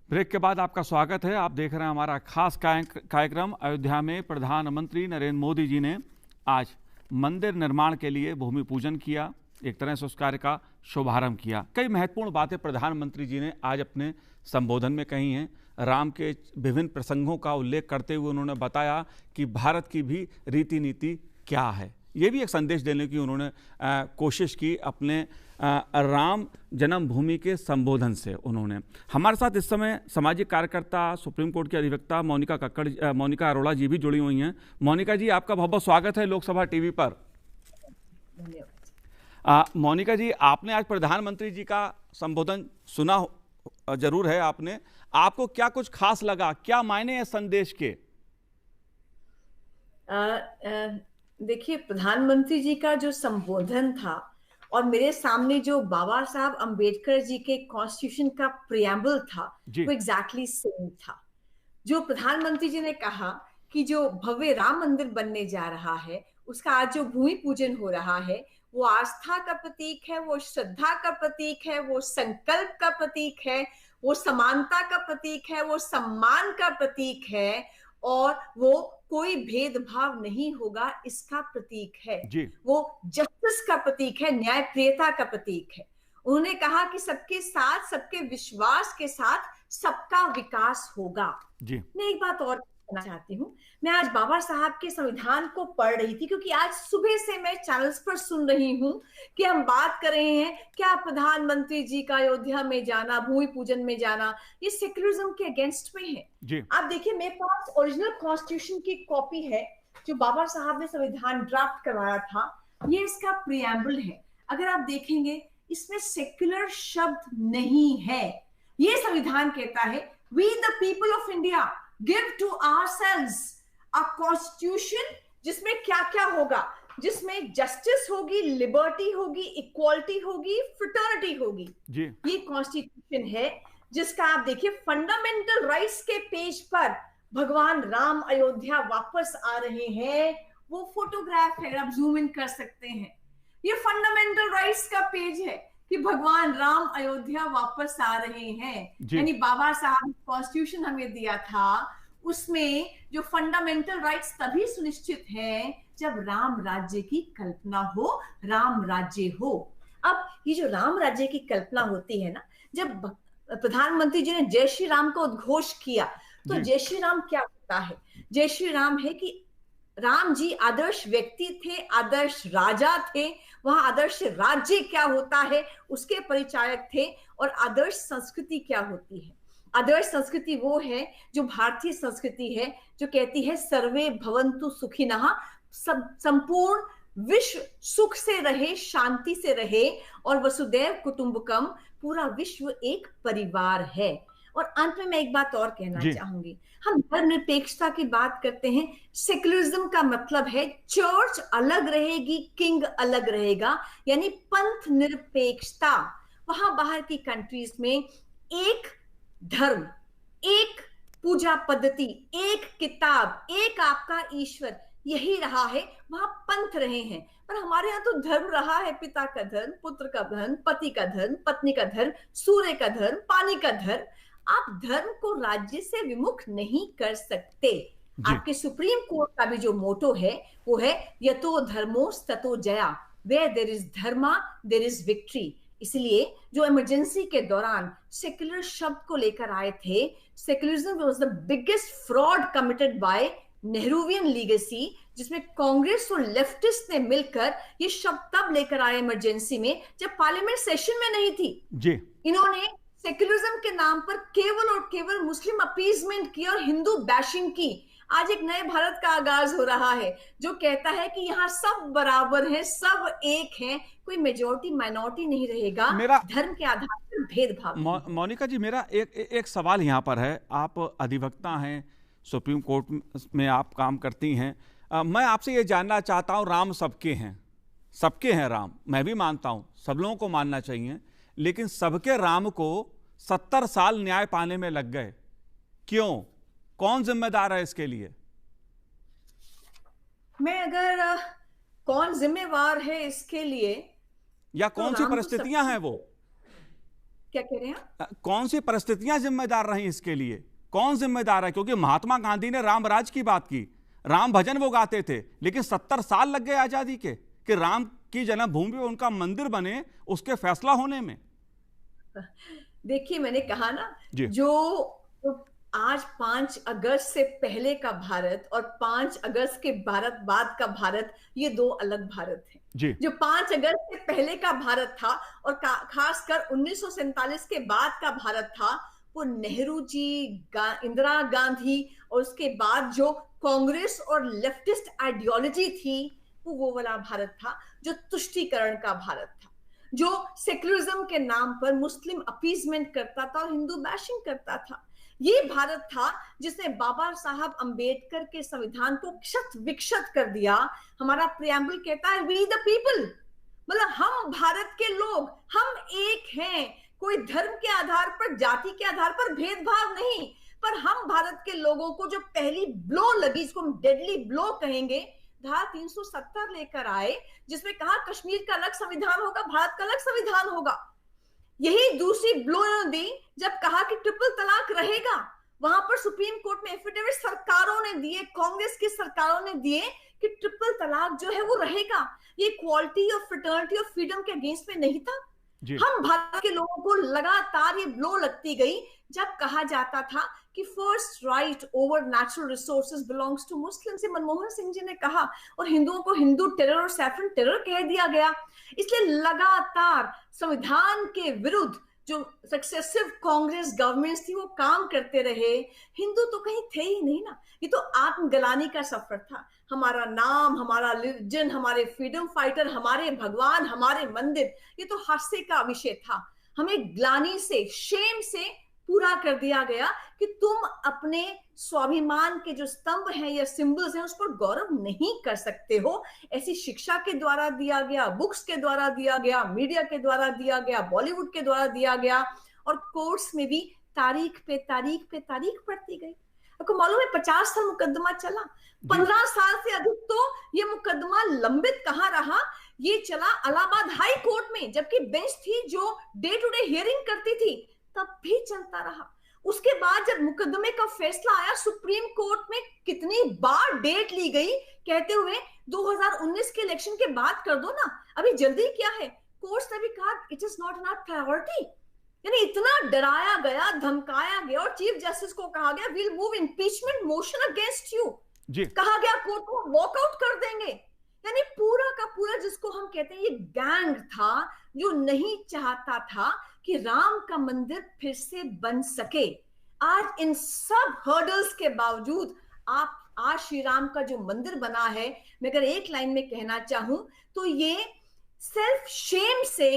ब्रेक के बाद आपका स्वागत है। आप देख रहे हैं हमारा खास कार्यक्रम। अयोध्या में प्रधानमंत्री नरेंद्र मोदी जी ने आज मंदिर निर्माण के लिए भूमि पूजन किया, एक तरह से उस कार्य का शुभारंभ किया। कई महत्वपूर्ण बातें प्रधानमंत्री जी ने आज अपने संबोधन में कही हैं। राम के विभिन्न प्रसंगों का उल्लेख करते हुए उन्होंने बताया कि भारत की भी रीति नीति क्या है। ये भी एक संदेश देने की उन्होंने कोशिश की अपने राम जन्मभूमि के संबोधन से। उन्होंने हमारे साथ इस समय सामाजिक कार्यकर्ता, सुप्रीम कोर्ट की अधिवक्ता मोनिका अरोड़ा जी भी जुड़ी हुई हैं। मोनिका जी, आपका बहुत बहुत स्वागत है लोकसभा टीवी पर। मोनिका जी, आपने आज प्रधानमंत्री जी का संबोधन सुना जरूर है आपने, आपको क्या कुछ खास लगा, क्या मायने हैं संदेश के? देखिए, प्रधानमंत्री जी का जो संबोधन था और मेरे सामने जो बाबा साहब अंबेडकर जी के कॉन्स्टिट्यूशन का प्रियम्बल था वो एग्जैक्टली सेम था। जो प्रधानमंत्री जी ने कहा कि जो भव्य राम मंदिर बनने जा रहा है उसका आज जो भूमि पूजन हो रहा है वो आस्था का प्रतीक है, वो श्रद्धा का प्रतीक है, वो संकल्प का प्रतीक है, वो समानता का प्रतीक है, वो सम्मान का प्रतीक है और वो कोई भेदभाव नहीं होगा इसका प्रतीक है जी। वो जस्टिस का प्रतीक है, न्यायप्रियता का प्रतीक है। उन्होंने कहा कि सबके साथ, सबके विश्वास के साथ सबका विकास होगा जी। मैं एक बात और कहना चाहती हूँ, मैं आज बाबा साहब के संविधान को पढ़ रही थी क्योंकि आज सुबह से मैं चैनल्स पर सुन रही हूँ कि हम बात कर रहे हैं क्या प्रधानमंत्री जी का अयोध्या में जाना, भूमि पूजन में जाना, ये सेक्युलरिज्म के अगेंस्ट में है जी। आप देखिए, मेरे पास ओरिजिनल कॉन्स्टिट्यूशन की कॉपी है जो बाबा साहब ने संविधान ड्राफ्ट करवाया था, ये इसका प्रियम्बल है। अगर आप देखेंगे इसमें सेक्युलर शब्द नहीं है। ये संविधान कहता है we the people of India give to ourselves a constitution जिसमें क्या क्या होगा, जिसमें जस्टिस होगी, लिबर्टी होगी, इक्वालिटी होगी, फ्रेटर्निटी होगी जी। ये कॉन्स्टिट्यूशन है जिसका आप देखिए फंडामेंटल राइट्स के पेज पर भगवान राम अयोध्या वापस आ रहे हैं। वो फोटोग्राफ है, आप जूम इन कर सकते हैं। ये फंडामेंटल राइट्स का पेज है कि भगवान राम अयोध्या वापस आ रहे हैं। यानी बाबा साहब ने कॉन्स्टिट्यूशन हमें दिया था, उसमें जो फंडामेंटल राइट्स तभी सुनिश्चित हैं जब राम राज्य की कल्पना हो, राम राज्य हो। अब ये जो राम राज्य की कल्पना होती है ना, जब प्रधानमंत्री जी ने जय श्री राम का उद्घोष किया तो जय श्री राम क्या होता है? जय श्री राम है कि राम जी आदर्श व्यक्ति थे, आदर्श राजा थे, वहां आदर्श राज्य क्या होता है उसके परिचायक थे, और आदर्श संस्कृति क्या होती है। आदर्श संस्कृति वो है जो भारतीय संस्कृति है, जो कहती है सर्वे भवन्तु सुखिनः, संपूर्ण विश्व सुख से रहे, शांति से रहे, और वसुदैव कुटुंबकम, पूरा विश्व एक परिवार है। और अंत में मैं एक बात और कहना चाहूंगी, हम धर्मनिरपेक्षता की बात करते हैं, सेक्युलरिज्म का मतलब है चर्च अलग रहेगी, किंग अलग रहेगा, यानी पंथ निरपेक्षता। वहां बाहर की कंट्रीज में एक धर्म, एक पूजा पद्धति, एक किताब, एक आपका ईश्वर, यही रहा है, वहां पंथ रहे हैं। पर हमारे यहाँ तो धर्म रहा है पिता का धर्म, पुत्र का धर्म, पति का धर्म, पत्नी का धर्म, सूर्य का धर्म, पानी का धर्म। आप धर्म को राज्य से विमुख नहीं कर सकते। आपके सुप्रीम कोर्ट का भी जो मोटो है वो है यतो धर्मो ततो जया, where there is dharma there is victory. इसलिए जो इमरजेंसी के दौरान सेक्युलर शब्द को लेकर आए थे, secularism was the biggest fraud committed by Nehruvian legacy, जिसमें कांग्रेस और लेफ्टिस्ट ने मिलकर ये शब्द तब लेकर आए इमरजेंसी में जब पार्लियामेंट सेशन में नहीं थी जी। इन्होंने सेक्युलरिज्म के नाम पर केवल और केवल मुस्लिम अपीजमेंट की और हिंदू बैशिंग की। आज एक नए भारत का आगाज हो रहा है जो कहता है कि यहाँ सब बराबर हैं, सब एक हैं, कोई मेजॉरिटी माइनॉरिटी नहीं रहेगा, धर्म के आधार पर भेदभाव। मोनिका जी, मेरा एक सवाल यहाँ पर है। आप अधिवक्ता हैं, सुप्रीम कोर्ट में आप काम करती हैं, मैं आपसे ये जानना चाहता हूँ, राम सबके हैं राम, मैं भी मानता हूँ, सब लोगों को मानना चाहिए, लेकिन सबके राम को 70 साल न्याय पाने में लग गए, क्यों? कौन जिम्मेदार है इसके लिए? कौन जिम्मेवार है इसके लिए, या कौन सी परिस्थितियां हैं वो? क्या कह रहे हैं? कौन सी परिस्थितियां जिम्मेदार रही इसके लिए? कौन जिम्मेदार है? क्योंकि महात्मा गांधी ने राम राज की बात की, राम भजन वो गाते थे, लेकिन 70 साल लग गए आजादी के कि राम की जन्मभूमि पे उनका मंदिर बने, उसके फैसला होने में। देखिए, मैंने कहा ना, जो आज 5 अगस्त से पहले का भारत और 5 अगस्त के बाद का भारत, ये 2 अलग भारत हैं। जो 5 अगस्त से पहले का भारत था और खासकर 1947 के बाद का भारत था, वो नेहरू जी, इंदिरा गांधी और उसके बाद जो कांग्रेस और लेफ्टिस्ट आइडियोलॉजी थी, वो वाला भारत था जो तुष्टीकरण का भारत था, जो सेक्युलरिज्म के नाम पर मुस्लिम अपीजमेंट करता था और हिंदू बैशिंग करता था। ये भारत था जिसने बाबा साहब अंबेडकर के संविधान को क्षत विक्षत कर दिया। हमारा प्रियम्बल कहता है वी द पीपल, मतलब हम भारत के लोग, हम एक हैं, कोई धर्म के आधार पर, जाति के आधार पर भेदभाव नहीं। पर हम भारत के लोगों को जो पहली ब्लो लगी, इसको हम डेडली ब्लो कहेंगे, धारा 370 लेकर आए, जिसमें कहा कश्मीर का अलग संविधान होगा, भारत का अलग संविधान होगा। यही दूसरी ब्लो दी जब कहा कि ट्रिपल तलाक रहेगा। वहां पर सुप्रीम कोर्ट में एफिडेविट सरकारों ने दिए, कांग्रेस की सरकारों ने दिए कि ट्रिपल तलाक जो है वो रहेगा। ये इक्वालिटी और फ्रेटर्निटी और फ्रीडम के अगेंस्ट में नहीं था। हम भारत के लोगों को लगातार ये ब्लो लगती गई जब कहा जाता था कि first right over natural resources belongs to Muslims. Manmohan Singh ji ने कहा और हिंदुओं को हिंदू टेरर और सैफरन टेरर कह दिया गया। इसलिए लगातार संविधान के विरुद्ध जो सक्सेसिव कांग्रेस गवर्नमेंट्स थी वो काम करते रहे। हिंदू तो कहीं थे ही नहीं ना, ये तो आत्मग्लानि का सफर था। हमारा नाम, हमारा रिलीजन, हमारे फ्रीडम फाइटर, हमारे भगवान, हमारे मंदिर, ये तो हास्य का विषय था। हमें ग्लानि से, शेम से पूरा कर दिया गया कि तुम अपने स्वाभिमान के जो स्तंभ हैं या सिंबल्स हैं उस पर गौरव नहीं कर सकते हो। ऐसी शिक्षा के द्वारा दिया गया, बुक्स के द्वारा दिया गया, मीडिया के द्वारा दिया गया, बॉलीवुड के द्वारा दिया गया, और कोर्ट्स में भी तारीख पे तारीख पे तारीख पड़ती गई। आपको मालूम है 50 साल मुकदमा चला, 15 साल से अधिक तो ये मुकदमा लंबित कहाँ रहा, ये चला इलाहाबाद हाई कोर्ट में, जबकि बेंच थी जो डे टू डे हियरिंग करती थी, तब भी चलता रहा। उसके बाद जब मुकदमे का फैसला आया सुप्रीम कोर्ट में, कितनी बार डेट ली गई कहते हुए 2019 के इलेक्शन के बाद कर दो ना, अभी जल्दी क्या है। कोर्ट ने भी कहा it is not an priority, यानी इतना डराया गया, धमकाया गया और चीफ जस्टिस को कहा गया will move impeachment motion against you. कहा गया कोर्ट को वॉकआउट कर देंगे। यानी पूरा का पूरा जिसको हम कहते हैं ये गैंग था जो नहीं चाहता था कि राम का मंदिर फिर से बन सके। आज इन सब हर्डल्स के बावजूद आज श्री राम का जो मंदिर बना है, मैं अगर एक लाइन में कहना चाहूं तो ये सेल्फ शेम से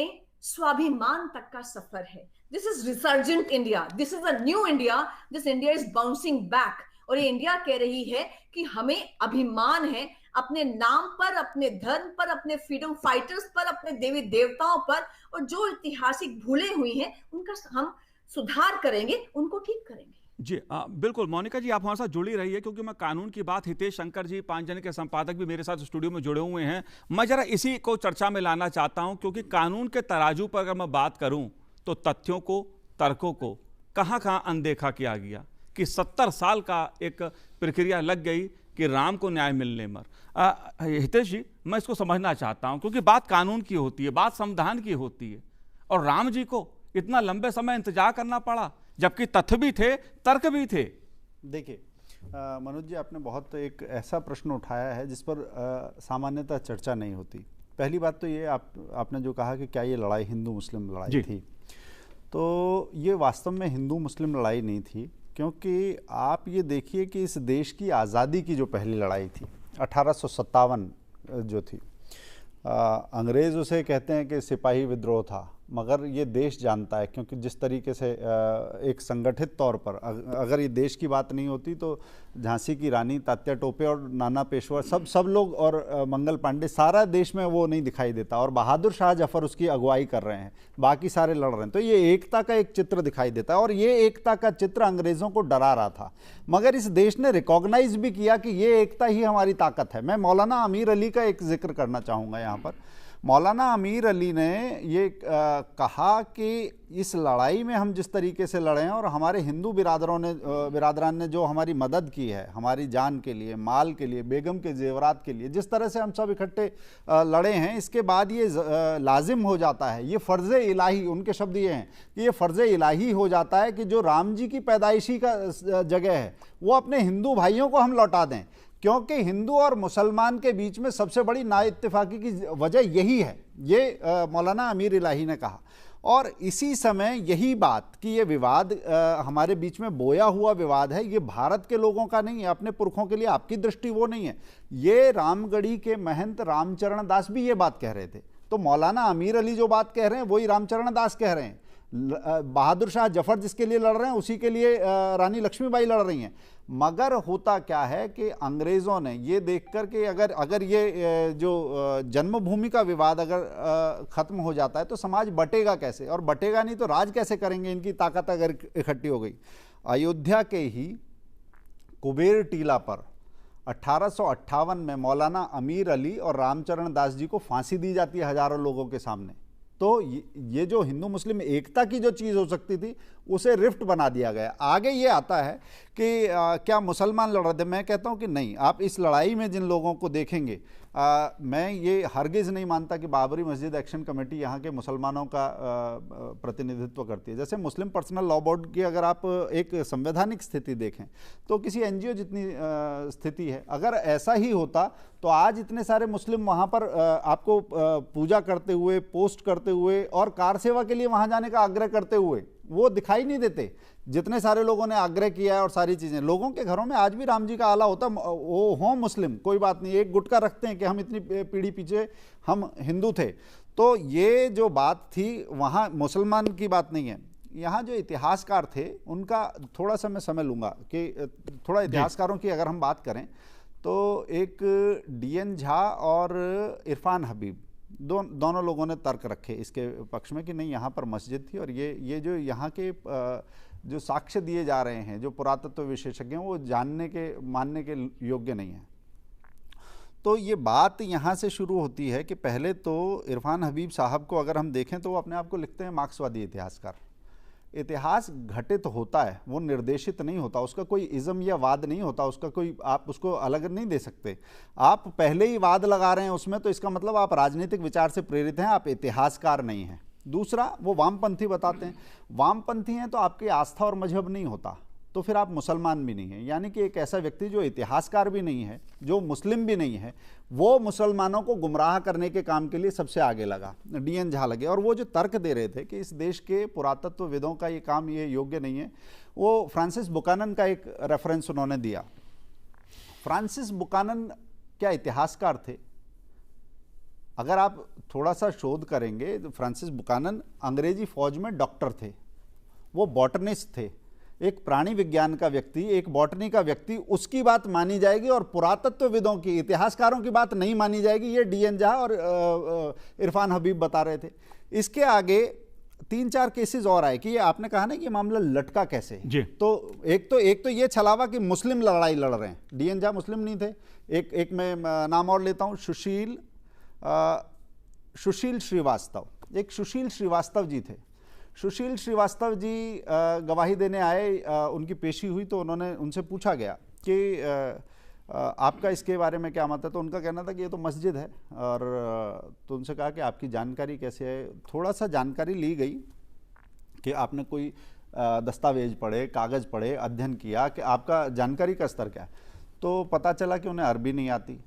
स्वाभिमान तक का सफर है। This is resurgent India, this is a new India, this India is bouncing back. और ये इंडिया कह रही है कि हमें अभिमान है अपने नाम पर, अपने धर्म पर, अपने फ्रीडम फाइटर्स पर, अपने देवी देवताओं पर, और जो ऐतिहासिक भूले हुई हैं उनका हम सुधार करेंगे, उनको ठीक करेंगे। जी बिल्कुल मोनिका जी, आप हमारे साथ जुड़ी रही है क्योंकि मैं कानून की बात, हितेश शंकर जी पांचजन्य के संपादक भी मेरे साथ स्टूडियो में जुड़े हुए हैं। मैं जरा इसी को चर्चा में लाना चाहता हूं क्योंकि कानून के तराजू पर अगर मैं बात करूं तो तथ्यों को, तर्कों को कहां अनदेखा किया गया कि 70 साल का एक प्रक्रिया लग गई कि राम को न्याय मिलने पर। हितेश जी, मैं इसको समझना चाहता हूं क्योंकि बात कानून की होती है, बात संविधान की होती है, और राम जी को इतना लंबे समय इंतजार करना पड़ा जबकि तथ्य भी थे, तर्क भी थे। देखिए मनोज जी, आपने बहुत एक ऐसा प्रश्न उठाया है जिस पर सामान्यतः चर्चा नहीं होती। पहली बात तो ये आपने जो कहा कि क्या ये लड़ाई हिंदू मुस्लिम लड़ाई थी, तो ये वास्तव में हिंदू मुस्लिम लड़ाई नहीं थी, क्योंकि आप ये देखिए कि इस देश की आज़ादी की जो पहली लड़ाई थी 1857 जो थी, अंग्रेज़ उसे कहते हैं कि सिपाही विद्रोह था, मगर ये देश जानता है क्योंकि जिस तरीके से एक संगठित तौर पर अगर ये देश की बात नहीं होती तो झांसी की रानी, तात्या टोपे और नाना पेशवा सब लोग और मंगल पांडे, सारा देश में वो नहीं दिखाई देता, और बहादुर शाह जफर उसकी अगुवाई कर रहे हैं, बाकी सारे लड़ रहे हैं। तो ये एकता का एक चित्र दिखाई देता है, और ये एकता का चित्र अंग्रेज़ों को डरा रहा था, मगर इस देश ने रिकॉग्नाइज भी किया कि ये एकता ही हमारी ताकत है। मैं मौलाना अमीर अली का एक जिक्र करना चाहूँगा यहाँ पर। मौलाना अमीर अली ने ये कहा कि इस लड़ाई में हम जिस तरीके से लड़े हैं, और हमारे हिंदू बिरादरान ने जो हमारी मदद की है, हमारी जान के लिए, माल के लिए, बेगम के जेवरात के लिए, जिस तरह से हम सब इकट्ठे लड़े हैं, इसके बाद ये लाजिम हो जाता है, ये फ़र्ज़ इलाही, उनके शब्द ये हैं कि ये फ़र्ज़ इलाही हो जाता है कि जो राम जी की पैदाइशी का जगह है वो अपने हिंदू भाइयों को हम लौटा दें, क्योंकि हिंदू और मुसलमान के बीच में सबसे बड़ी नाइत्तेफाकी की वजह यही है। ये मौलाना अमीर इलाही ने कहा, और इसी समय यही बात कि ये विवाद हमारे बीच में बोया हुआ विवाद है, ये भारत के लोगों का नहीं है, अपने पुरखों के लिए आपकी दृष्टि वो नहीं है। ये रामगढ़ी के महंत रामचरण दास भी ये बात कह रहे थे, तो मौलाना अमीर अली जो बात कह रहे हैं वही रामचरण दास कह रहे हैं। बहादुर शाह जफर जिसके लिए लड़ रहे हैं उसी के लिए रानी लक्ष्मीबाई लड़ रही हैं। मगर होता क्या है कि अंग्रेज़ों ने ये देखकर कि अगर ये जो जन्मभूमि का विवाद अगर ख़त्म हो जाता है तो समाज बटेगा कैसे, और बटेगा नहीं तो राज कैसे करेंगे, इनकी ताकत अगर इकट्ठी हो गई। अयोध्या के ही कुबेर टीला पर 1858 में मौलाना अमीर अली और रामचरण दास जी को फांसी दी जाती है हजारों लोगों के सामने। तो ये जो हिंदू मुस्लिम एकता की जो चीज़ हो सकती थी उसे रिफ्ट बना दिया गया। आगे ये आता है कि क्या मुसलमान लड़ रहे थे, मैं कहता हूँ कि नहीं। आप इस लड़ाई में जिन लोगों को देखेंगे, मैं ये हरगिज़ नहीं मानता कि बाबरी मस्जिद एक्शन कमेटी यहाँ के मुसलमानों का प्रतिनिधित्व करती है। जैसे मुस्लिम पर्सनल लॉ बोर्ड की अगर आप एक संवैधानिक स्थिति देखें तो किसी एनजीओ जितनी स्थिति है। अगर ऐसा ही होता तो आज इतने सारे मुस्लिम वहाँ पर आपको पूजा करते हुए, पोस्ट करते हुए और कार सेवा के लिए वहाँ जाने का आग्रह करते हुए वो दिखाई नहीं देते, जितने सारे लोगों ने आग्रह किया है। और सारी चीज़ें, लोगों के घरों में आज भी राम जी का आला होता, वो हों मुस्लिम कोई बात नहीं, एक गुटका रखते हैं कि हम इतनी पीढ़ी पीछे हम हिंदू थे। तो ये जो बात थी वहाँ मुसलमान की बात नहीं है। यहाँ जो इतिहासकार थे उनका थोड़ा सा मैं समय लूँगा कि थोड़ा इतिहासकारों की अगर हम बात करें तो एक DN झा और इरफान हबीब दोनों लोगों ने तर्क रखे इसके पक्ष में कि नहीं, यहाँ पर मस्जिद थी और ये जो यहाँ के जो साक्ष्य दिए जा रहे हैं, जो पुरातत्व विशेषज्ञ हैं, वो जानने के मानने के योग्य नहीं है। तो ये बात यहाँ से शुरू होती है कि पहले तो इरफान हबीब साहब को अगर हम देखें तो वो अपने आप को लिखते हैं मार्क्सवादी इतिहासकार। इतिहास घटित होता है, वो निर्देशित नहीं होता, उसका कोई इज़म या वाद नहीं होता, उसका कोई आप उसको अलग नहीं दे सकते। आप पहले ही वाद लगा रहे हैं उसमें तो इसका मतलब आप राजनीतिक विचार से प्रेरित हैं, आप इतिहासकार नहीं हैं। दूसरा, वो वामपंथी बताते हैं, वामपंथी हैं तो आपकी आस्था और मजहब नहीं होता, तो फिर आप मुसलमान भी नहीं हैं। यानी कि एक ऐसा व्यक्ति जो इतिहासकार भी नहीं है, जो मुस्लिम भी नहीं है, वो मुसलमानों को गुमराह करने के काम के लिए सबसे आगे लगा, डीएन झा लगे। और वो जो तर्क दे रहे थे कि इस देश के पुरातत्वविदों का ये काम ये योग्य नहीं है, वो फ्रांसिस बुकानन का एक रेफरेंस उन्होंने दिया। फ्रांसिस बुकानन क्या इतिहासकार थे? अगर आप थोड़ा सा शोध करेंगे तो फ्रांसिस बुकानन अंग्रेजी फौज में डॉक्टर थे, वो बॉटनिस्ट थे, एक प्राणी विज्ञान का व्यक्ति, एक बॉटनी का व्यक्ति, उसकी बात मानी जाएगी और पुरातत्वविदों की, इतिहासकारों की बात नहीं मानी जाएगी। ये डीएन झा और इरफान हबीब बता रहे थे। इसके आगे 3-4 केसेस और आए कि ये आपने कहा ना कि मामला लटका कैसे जी। तो एक तो ये छलावा कि मुस्लिम लड़ाई लड़ रहे हैं। डीएन झा मुस्लिम नहीं थे। एक मैं नाम और लेता हूँ, सुशील श्रीवास्तव। एक सुशील श्रीवास्तव जी थे। सुशील श्रीवास्तव जी गवाही देने आए, उनकी पेशी हुई तो उनसे पूछा गया कि आपका इसके बारे में क्या मत है। तो उनका कहना था कि ये तो मस्जिद है। और तो उनसे कहा कि आपकी जानकारी कैसे है। थोड़ा सा जानकारी ली गई कि आपने कोई दस्तावेज पढ़े, कागज़ पढ़े, अध्ययन किया, कि आपका जानकारी का स्तर क्या है। तो पता चला कि उन्हें अरबी नहीं आती,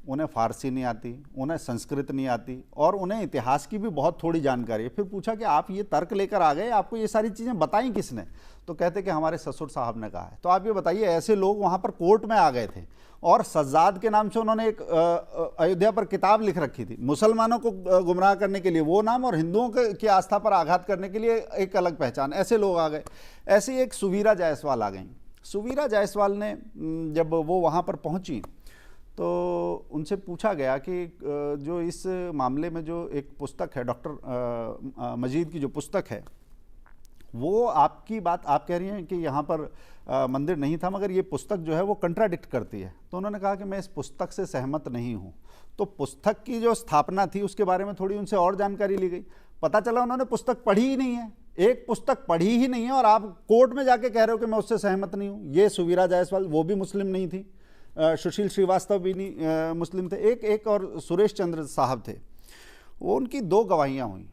उन्हें फ़ारसी नहीं आती, उन्हें संस्कृत नहीं आती और उन्हें इतिहास की भी बहुत थोड़ी जानकारी है। फिर पूछा कि आप ये तर्क लेकर आ गए, आपको ये सारी चीज़ें बताई किसने? तो कहते कि हमारे ससुर साहब ने कहा है। तो आप ये बताइए, ऐसे लोग वहाँ पर कोर्ट में आ गए थे और सज्जाद के नाम से उन्होंने एक अयोध्या पर किताब लिख रखी थी, मुसलमानों को गुमराह करने के लिए वो नाम और हिंदुओं की आस्था पर आघात करने के लिए एक अलग पहचान। ऐसे लोग आ गए। ऐसे ही एक सुवीरा जायसवाल आ गई। सुवीरा जायसवाल ने जब वो वहाँ पर पहुँची तो उनसे पूछा गया कि जो इस मामले में जो एक पुस्तक है, डॉक्टर मजीद की जो पुस्तक है, वो आपकी बात आप कह रही हैं कि यहाँ पर मंदिर नहीं था, मगर ये पुस्तक जो है वो कंट्राडिक्ट करती है। तो उन्होंने कहा कि मैं इस पुस्तक से सहमत नहीं हूँ। तो पुस्तक की जो स्थापना थी उसके बारे में थोड़ी उनसे और जानकारी ली गई। पता चला उन्होंने पुस्तक पढ़ी ही नहीं है, एक पुस्तक पढ़ी ही नहीं है, और आप कोर्ट में जाके कह रहे हो कि मैं उससे सहमत नहीं हूँ। ये सुवीरा जायसवाल, वो भी मुस्लिम नहीं थी। सुशील श्रीवास्तव भी नहीं मुस्लिम थे। एक और सुरेश चंद्र साहब थे। वो उनकी 2 गवाहियाँ हुई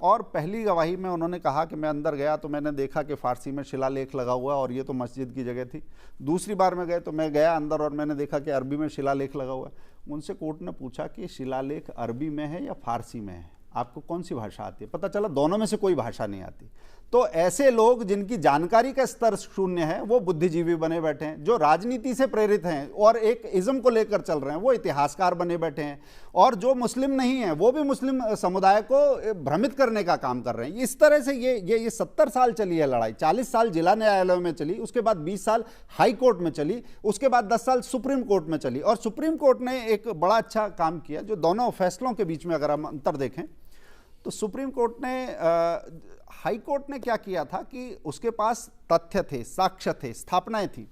और पहली गवाही में उन्होंने कहा कि मैं अंदर गया तो मैंने देखा कि फ़ारसी में शिलालेख लगा हुआ और ये तो मस्जिद की जगह थी। दूसरी बार में गए तो मैं गया अंदर और मैंने देखा कि अरबी में शिलालेख लगा हुआ है। उनसे कोर्ट ने पूछा कि शिलालेख अरबी में है या फ़ारसी में है, आपको कौन सी भाषा आती है? पता चला दोनों में से कोई भाषा नहीं आती। तो ऐसे लोग जिनकी जानकारी का स्तर शून्य है वो बुद्धिजीवी बने बैठे हैं, जो राजनीति से प्रेरित हैं और एक इज्म को लेकर चल रहे हैं वो इतिहासकार बने बैठे हैं, और जो मुस्लिम नहीं है वो भी मुस्लिम समुदाय को भ्रमित करने का काम कर रहे हैं। इस तरह से ये 70 साल चली है लड़ाई। 40 साल जिला न्यायालयों में चली, उसके बाद 20 साल हाई कोर्ट में चली, उसके बाद 10 साल सुप्रीम कोर्ट में चली। और सुप्रीम कोर्ट ने एक बड़ा अच्छा काम किया, जो दोनों फैसलों के बीच में अगर हम अंतर देखें तो सुप्रीम कोर्ट ने, हाई कोर्ट ने क्या किया था कि उसके पास तथ्य थे, साक्ष्य थे, स्थापनाएं थी,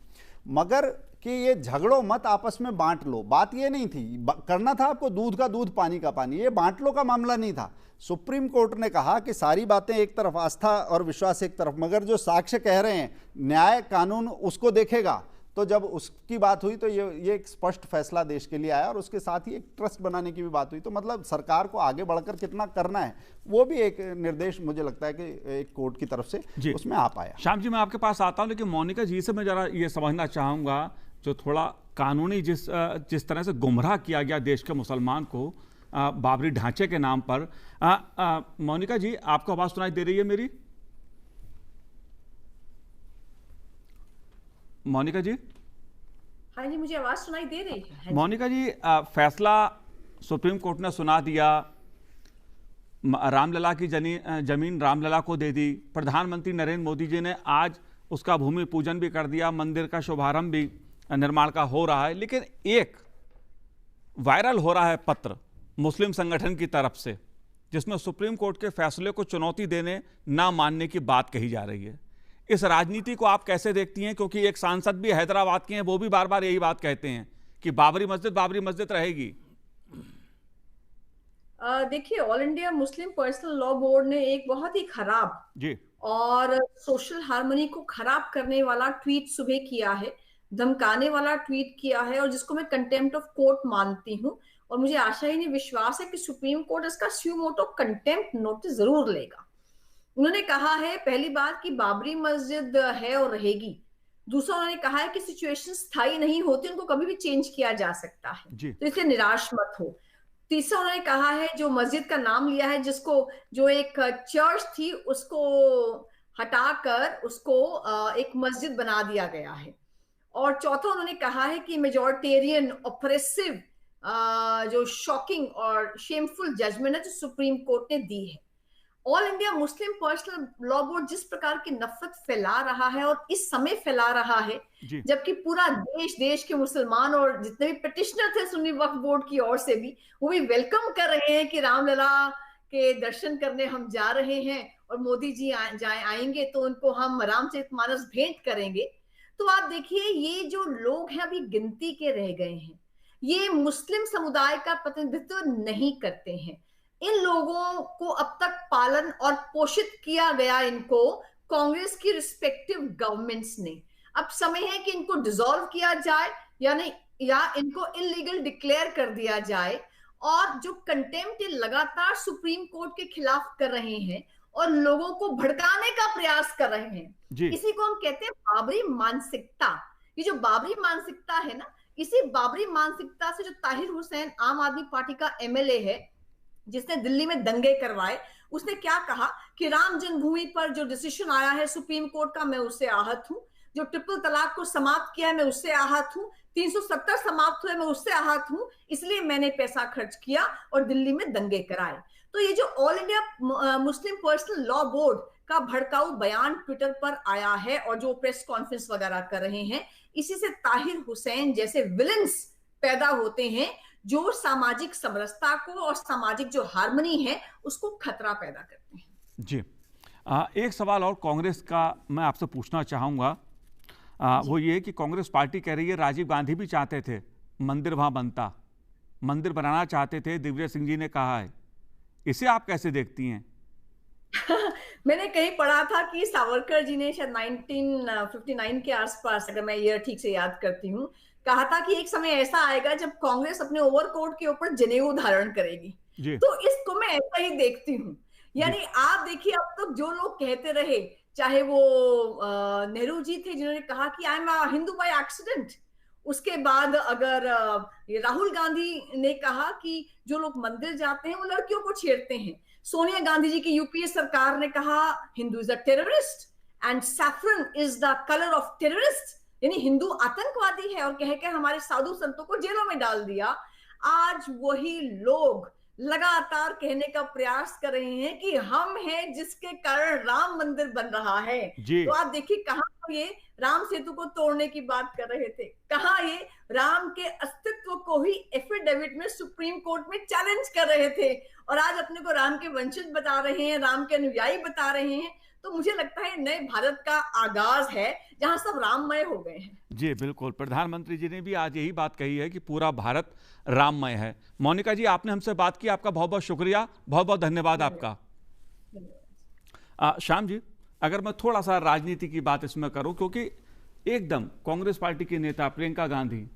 मगर कि ये झगड़ो मत, आपस में बांट लो। बात ये नहीं थी, करना था आपको दूध का दूध पानी का पानी, ये बांट लो का मामला नहीं था। सुप्रीम कोर्ट ने कहा कि सारी बातें एक तरफ, आस्था और विश्वास एक तरफ, मगर जो साक्ष्य कह रहे हैं न्याय कानून उसको देखेगा। तो जब उसकी बात हुई तो ये एक स्पष्ट फैसला देश के लिए आया और उसके साथ ही एक ट्रस्ट बनाने की भी बात हुई। तो मतलब सरकार को आगे बढ़कर कितना करना है वो भी एक निर्देश मुझे लगता है कि एक कोर्ट की तरफ से उसमें आ पाया। श्याम जी, मैं आपके पास आता हूं, लेकिन मोनिका जी से मैं जरा ये समझना चाहूँगा, जो थोड़ा कानूनी जिस तरह से गुमराह किया गया देश के मुसलमान को बाबरी ढांचे के नाम पर। मोनिका जी, आपको आवाज़ सुनाई दे रही है मेरी? मोनिका जी? हाँ जी, मुझे आवाज सुनाई दे रही है। मोनिका जी, फैसला सुप्रीम कोर्ट ने सुना दिया, रामलला की जमीन रामलला को दे दी। प्रधानमंत्री नरेंद्र मोदी जी ने आज उसका भूमि पूजन भी कर दिया, मंदिर का शुभारंभ भी निर्माण का हो रहा है। लेकिन एक वायरल हो रहा है पत्र मुस्लिम संगठन की तरफ से, जिसमें सुप्रीम कोर्ट के फैसले को चुनौती देने, ना मानने की बात कही जा रही है। इस राजनीति को आप कैसे देखती हैं? क्योंकि एक सांसद भी हैदराबाद के हैं, वो भी बार बार यही बात कहते हैं कि बाबरी मस्जिद रहेगी। देखिए, all India Muslim personal law board ने एक बहुत ही खराब और सोशल हार्मनी को खराब करने वाला ट्वीट सुबह किया है, धमकाने वाला ट्वीट किया है, और जिसको मैं कंटेम्प्ट ऑफ कोर्ट मानती हूँ। और मुझे आशा ही नहीं, विश्वास है कि सुप्रीम कोर्ट इसका स्यूमोटो कंटेम्प्ट नोटिस जरूर लेगा। उन्होंने कहा है, पहली बात, कि बाबरी मस्जिद है और रहेगी, दूसरा उन्होंने कहा है कि सिचुएशन स्थायी नहीं होती, उनको कभी भी चेंज किया जा सकता है, तो इसलिए निराश मत हो। तीसरा उन्होंने कहा है, जो मस्जिद का नाम लिया है, जिसको जो एक चर्च थी उसको हटाकर उसको एक मस्जिद बना दिया गया है। और चौथा उन्होंने कहा है कि मेजॉरिटेरियन ऑपरेसिव जो शॉकिंग और शेमफुल जजमेंट है जो सुप्रीम कोर्ट ने दी है। All India Muslim personal law board जिस प्रकार की नफरत फैला रहा है और इस समय फैला रहा है, जबकि पूरा देश के मुसलमान और जितने भी पिटिशनर थे सुन्नी वक्फ बोर्ड की ओर से भी, वो भी वेलकम कर रहे हैं कि रामलला के दर्शन करने हम जा रहे हैं और मोदी जी आएंगे तो उनको हम रामचरितमानस भेंट करेंगे। तो आप देखिए, ये जो लोग हैं अभी गिनती के रह गए हैं, ये मुस्लिम समुदाय का प्रतिनिधित्व नहीं करते हैं। इन लोगों को अब तक पालन और पोषित किया गया इनको कांग्रेस की रिस्पेक्टिव गवर्नमेंट्स ने। अब समय है कि इनको डिसॉल्व किया जाए या इनको इलीगल डिक्लेयर कर दिया जाए। और जो कंटेम्प्ट लगातार सुप्रीम कोर्ट के खिलाफ कर रहे हैं और लोगों को भड़काने का प्रयास कर रहे हैं, इसी को हम कहते हैं बाबरी मानसिकता। ये जो बाबरी मानसिकता है ना, इसी बाबरी मानसिकता से जो ताहिर हुसैन आम आदमी पार्टी का एमएलए है, जिसने दिल्ली में दंगे करवाए, उसने क्या कहा कि राम जन्मभूमि पर जो डिसीजन आया है सुप्रीम कोर्ट का, मैं उससे आहत हूं। जो ट्रिपल तलाक को समाप्त किया है, मैं उससे आहत हूं। 370 समाप्त हुए, मैं उससे आहत हूं। इसलिए मैंने पैसा खर्च किया और दिल्ली में दंगे कराए। तो ये जो all India Muslim personal law board का भड़काऊ बयान ट्विटर पर आया है और जो प्रेस कॉन्फ्रेंस वगैरह कर रहे हैं, इसी से ताहिर हुसैन जैसे विलन्स पैदा होते हैं जो सामाजिक समरसता को और सामाजिक जो हार्मनी है उसको खतरा पैदा करते हैं। जी, एक सवाल और कांग्रेस का मैं आपसे पूछना चाहूँगा, वो ये कि कांग्रेस पार्टी कह रही है राजीव गांधी भी चाहते थे मंदिर वहाँ बनता, मंदिर बनाना चाहते थे, दिग्विजय सिंह जी ने कहा है, इसे आप कैसे देखती हैं? मैंने कहीं पढ़ा था कि सावरकर जी ने शायद 1959 के आसपास, अगर मैं ईयर ठीक से याद करती हूँ, कहा था कि एक समय ऐसा आएगा जब कांग्रेस अपने ओवरकोट के ऊपर जनेऊ धारण करेगी। तो इसको मैं ऐसा ही देखती हूँ। यानी आप देखिए, अब तक जो लोग कहते रहे, चाहे वो नेहरू जी थे जिन्होंने कहा कि I am a Hindu by accident, उसके बाद अगर राहुल गांधी ने कहा कि जो लोग मंदिर जाते हैं वो लड़कियों को छेड़ते हैं, सोनिया गांधी जी की यूपीए सरकार ने कहा Hindu is a terrorist and saffron is the colour of terrorist, यानी हिंदू आतंकवादी है, और कहकर हमारे साधु संतों को जेलों में डाल दिया। आज वही लोग लगातार कहने का प्रयास कर रहे हैं कि हम हैं जिसके कारण राम मंदिर बन रहा है। तो आप देखिए, कहां ये राम सेतु को तोड़ने की बात कर रहे थे, कहां ये राम के अस्तित्व को ही एफिडेविट में सुप्रीम कोर्ट में चैलेंज कर रहे थे, और आज अपने को राम के वंशज बता रहे हैं, राम के अनुयायी बता रहे हैं। तो मुझे लगता है नए भारत का आगाज है जहां सब राममय हो गए हैं। जी बिल्कुल, प्रधानमंत्री जी ने भी आज यही बात कही है कि पूरा भारत राममय है। मोनिका जी, आपने हमसे बात की, आपका बहुत बहुत शुक्रिया, बहुत बहुत धन्यवाद आपका। श्याम जी, अगर मैं थोड़ा सा राजनीति की बात इसमें करूं, क्योंकि एकदम कांग्रेस पार्टी के नेता प्रियंका गांधी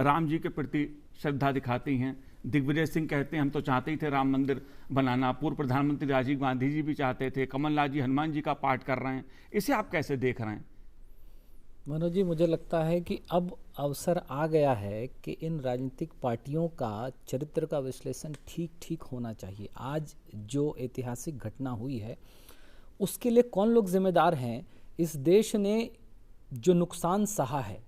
राम जी के प्रति श्रद्धा दिखाती हैं, दिग्विजय सिंह कहते हैं हम तो चाहते ही थे राम मंदिर बनाना, पूर्व प्रधानमंत्री राजीव गांधी जी भी चाहते थे, कमलनाथ जी हनुमान जी का पाठ कर रहे हैं, इसे आप कैसे देख रहे हैं? मनोज जी, मुझे लगता है कि अब अवसर आ गया है कि इन राजनीतिक पार्टियों का चरित्र का विश्लेषण ठीक होना चाहिए। आज जो ऐतिहासिक घटना हुई है उसके लिए कौन लोग जिम्मेदार हैं? इस देश ने जो नुकसान सहा है,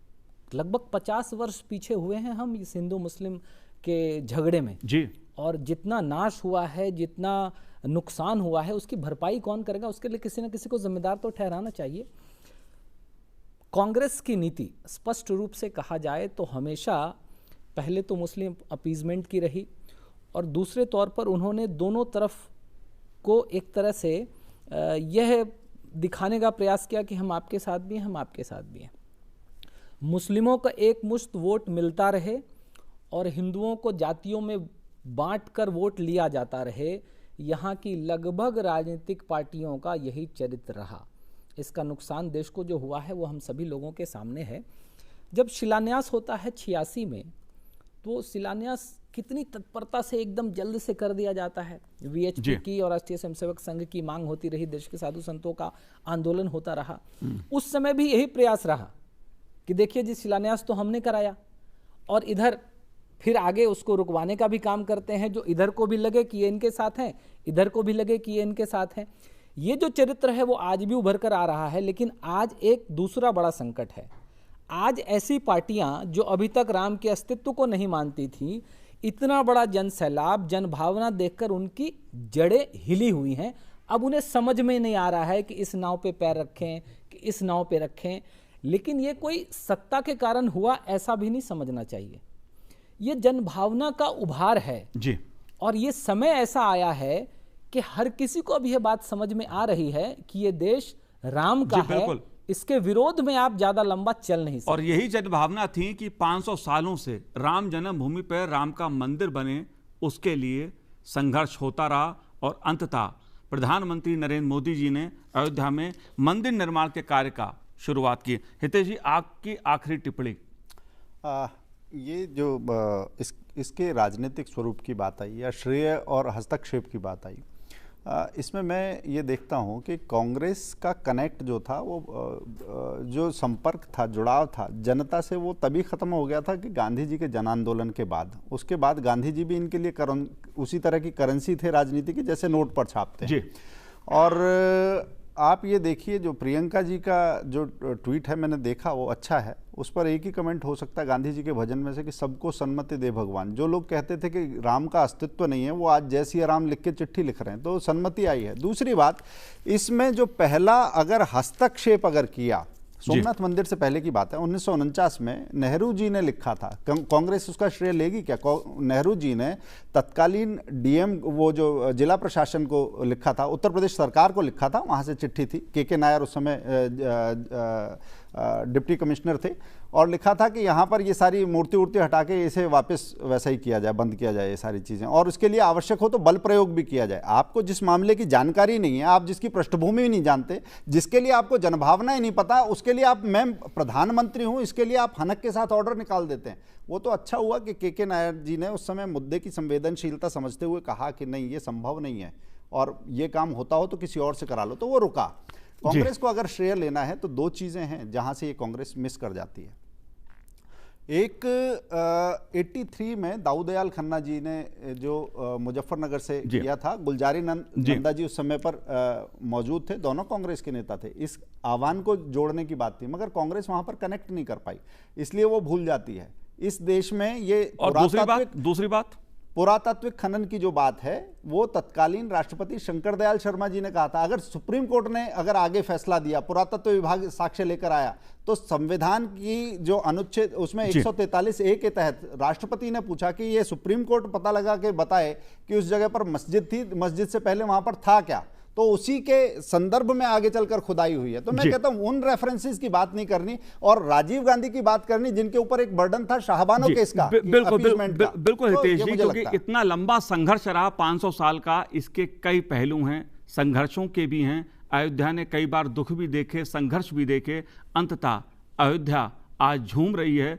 लगभग 50 वर्ष पीछे हुए हैं हम इस हिंदू मुस्लिम के झगड़े में जी, और जितना नाश हुआ है, जितना नुकसान हुआ है, उसकी भरपाई कौन करेगा? उसके लिए किसी न किसी को जिम्मेदार तो ठहराना चाहिए। कांग्रेस की नीति स्पष्ट रूप से कहा जाए तो हमेशा पहले तो मुस्लिम अपीजमेंट की रही, और दूसरे तौर पर उन्होंने दोनों तरफ को एक तरह से यह दिखाने का प्रयास किया कि हम आपके साथ भी हैं, हम आपके साथ भी हैं। मुस्लिमों का एक मुश्त वोट मिलता रहे और हिंदुओं को जातियों में बांटकर वोट लिया जाता रहे। यहाँ की लगभग राजनीतिक पार्टियों का यही चरित्र रहा। इसका नुकसान देश को जो हुआ है वो हम सभी लोगों के सामने है। जब शिलान्यास होता है 86 में, तो शिलान्यास कितनी तत्परता से एकदम जल्द से कर दिया जाता है। वीएचपी की और राष्ट्रीय स्वयंसेवक संघ की मांग होती रही, देश के साधु संतों का आंदोलन होता रहा। उस समय भी यही प्रयास रहा कि देखिए जी शिलान्यास तो हमने कराया, और इधर फिर आगे उसको रुकवाने का भी काम करते हैं, जो इधर को भी लगे कि ये इनके साथ हैं, इधर को भी लगे कि ये इनके साथ हैं। ये जो चरित्र है वो आज भी उभर कर आ रहा है। लेकिन आज एक दूसरा बड़ा संकट है। आज ऐसी पार्टियां जो अभी तक राम के अस्तित्व को नहीं मानती थी, इतना बड़ा जन सैलाब, जन भावना देखकर उनकी जड़ें हिली हुई हैं। अब उन्हें समझ में नहीं आ रहा है कि इस नाव पे पैर रखें कि इस नाव पे रखें। लेकिन ये कोई सत्ता के कारण हुआ ऐसा भी नहीं समझना चाहिए। ये जन भावना का उभार है जी, और ये समय ऐसा आया है कि हर किसी को अब यह बात समझ में आ रही है कि ये देश राम का है, इसके विरोध में आप ज्यादा लंबा चल नहीं सकते। और यही जनभावना थी कि 500 सालों से राम जन्मभूमि पर राम का मंदिर बने, उसके लिए संघर्ष होता रहा और अंततः प्रधानमंत्री नरेंद्र मोदी जी ने अयोध्या में मंदिर निर्माण के कार्य का शुरुआत की। हितेश जी, आपकी आखिरी टिप्पणी। ये जो इसके राजनीतिक स्वरूप की बात आई या श्रेय और हस्तक्षेप की बात आई, इसमें मैं ये देखता हूँ कि कांग्रेस का कनेक्ट जो था, वो जो संपर्क था, जुड़ाव था जनता से, वो तभी ख़त्म हो गया था कि गांधी जी के जन आंदोलन के बाद। उसके बाद गांधी जी भी इनके लिए उसी तरह की करेंसी थे राजनीति की, जैसे नोट पर छापते हैं। और आप ये देखिए, जो प्रियंका जी का जो ट्वीट है मैंने देखा, वो अच्छा है। उस पर एक ही कमेंट हो सकता है गांधी जी के भजन में से कि सबको सन्मति दे भगवान। जो लोग कहते थे कि राम का अस्तित्व नहीं है, वो आज जय सिया राम लिख के चिट्ठी लिख रहे हैं, तो सन्मति आई है। दूसरी बात, इसमें जो पहला अगर हस्तक्षेप अगर किया, सोमनाथ मंदिर से पहले की बात है, 1949 में नेहरू जी ने लिखा था। कांग्रेस उसका श्रेय लेगी क्या? नेहरू जी ने तत्कालीन डीएम, वो जो जिला प्रशासन को लिखा था, उत्तर प्रदेश सरकार को लिखा था, वहाँ से चिट्ठी थी, के नायर उस समय डिप्टी कमिश्नर थे, और लिखा था कि यहाँ पर ये सारी मूर्ति उर्ति हटा के इसे वापस वैसा ही किया जाए, बंद किया जाए ये सारी चीज़ें, और उसके लिए आवश्यक हो तो बल प्रयोग भी किया जाए। आपको जिस मामले की जानकारी नहीं है, आप जिसकी पृष्ठभूमि नहीं जानते, जिसके लिए आपको जनभावना ही नहीं पता, उसके लिए आप, मैं प्रधानमंत्री हूँ, इसके लिए आप हनक के साथ ऑर्डर निकाल देते हैं। वो तो अच्छा हुआ कि के नायर जी ने उस समय मुद्दे की संवेदनशीलता समझते हुए कहा कि नहीं, ये संभव नहीं है और ये काम होता हो तो किसी और से करा लो, तो वो रुका। कांग्रेस को अगर श्रेय लेना है तो दो चीजें हैं जहां से ये कांग्रेस मिस कर जाती है। एक 83 में दाऊदयाल खन्ना जी ने जो मुजफ्फरनगर से किया था, गुलजारी नंदा जी उस समय पर मौजूद थे, दोनों कांग्रेस के नेता थे। इस आह्वान को जोड़ने की बात थी, मगर कांग्रेस वहां पर कनेक्ट नहीं कर पाई, इसलिए वो भूल जाती है। इस देश में ये, और दूसरी बात पुरातात्विक खनन की जो बात है, वो तत्कालीन राष्ट्रपति शंकर दयाल शर्मा जी ने कहा था, अगर सुप्रीम कोर्ट ने अगर आगे फैसला दिया, पुरातत्व विभाग साक्ष्य लेकर आया, तो संविधान की जो अनुच्छेद उसमें 143A के तहत राष्ट्रपति ने पूछा कि ये सुप्रीम कोर्ट पता लगा के बताए कि उस जगह पर मस्जिद थी, मस्जिद से पहले वहां पर था क्या, तो उसी के संदर्भ में आगे चलकर खुदाई हुई है। तो मैं कहता हूं उन रेफरेंसेस की बात नहीं करनी और राजीव गांधी की बात करनी, जिनके ऊपर एक बर्डन था शाहबानो केस का। बिल्कुल हितेश जी, क्योंकि इतना लंबा संघर्ष रहा 500 साल का, इसके कई पहलू हैं, संघर्षों के भी हैं। अयोध्या ने कई बार दुख भी देखे, संघर्ष भी देखे, अंततः अयोध्या आज झूम रही है,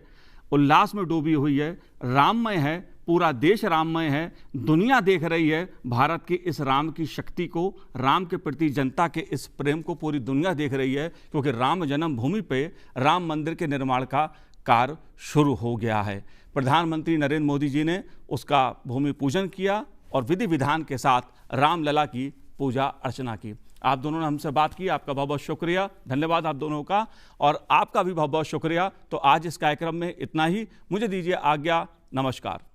उल्लास में डूबी हुई है, राममय है, पूरा देश राममय है, दुनिया देख रही है भारत की इस राम की शक्ति को, राम के प्रति जनता के इस प्रेम को पूरी दुनिया देख रही है, क्योंकि राम जन्मभूमि पे राम मंदिर के निर्माण का कार्य शुरू हो गया है। प्रधानमंत्री नरेंद्र मोदी जी ने उसका भूमि पूजन किया और विधि विधान के साथ रामलला की पूजा अर्चना की। आप दोनों ने हमसे बात की, आपका बहुत बहुत शुक्रिया, धन्यवाद आप दोनों का, और आपका भी बहुत बहुत शुक्रिया। तो आज इस कार्यक्रम में इतना ही, मुझे दीजिए आज्ञा, नमस्कार।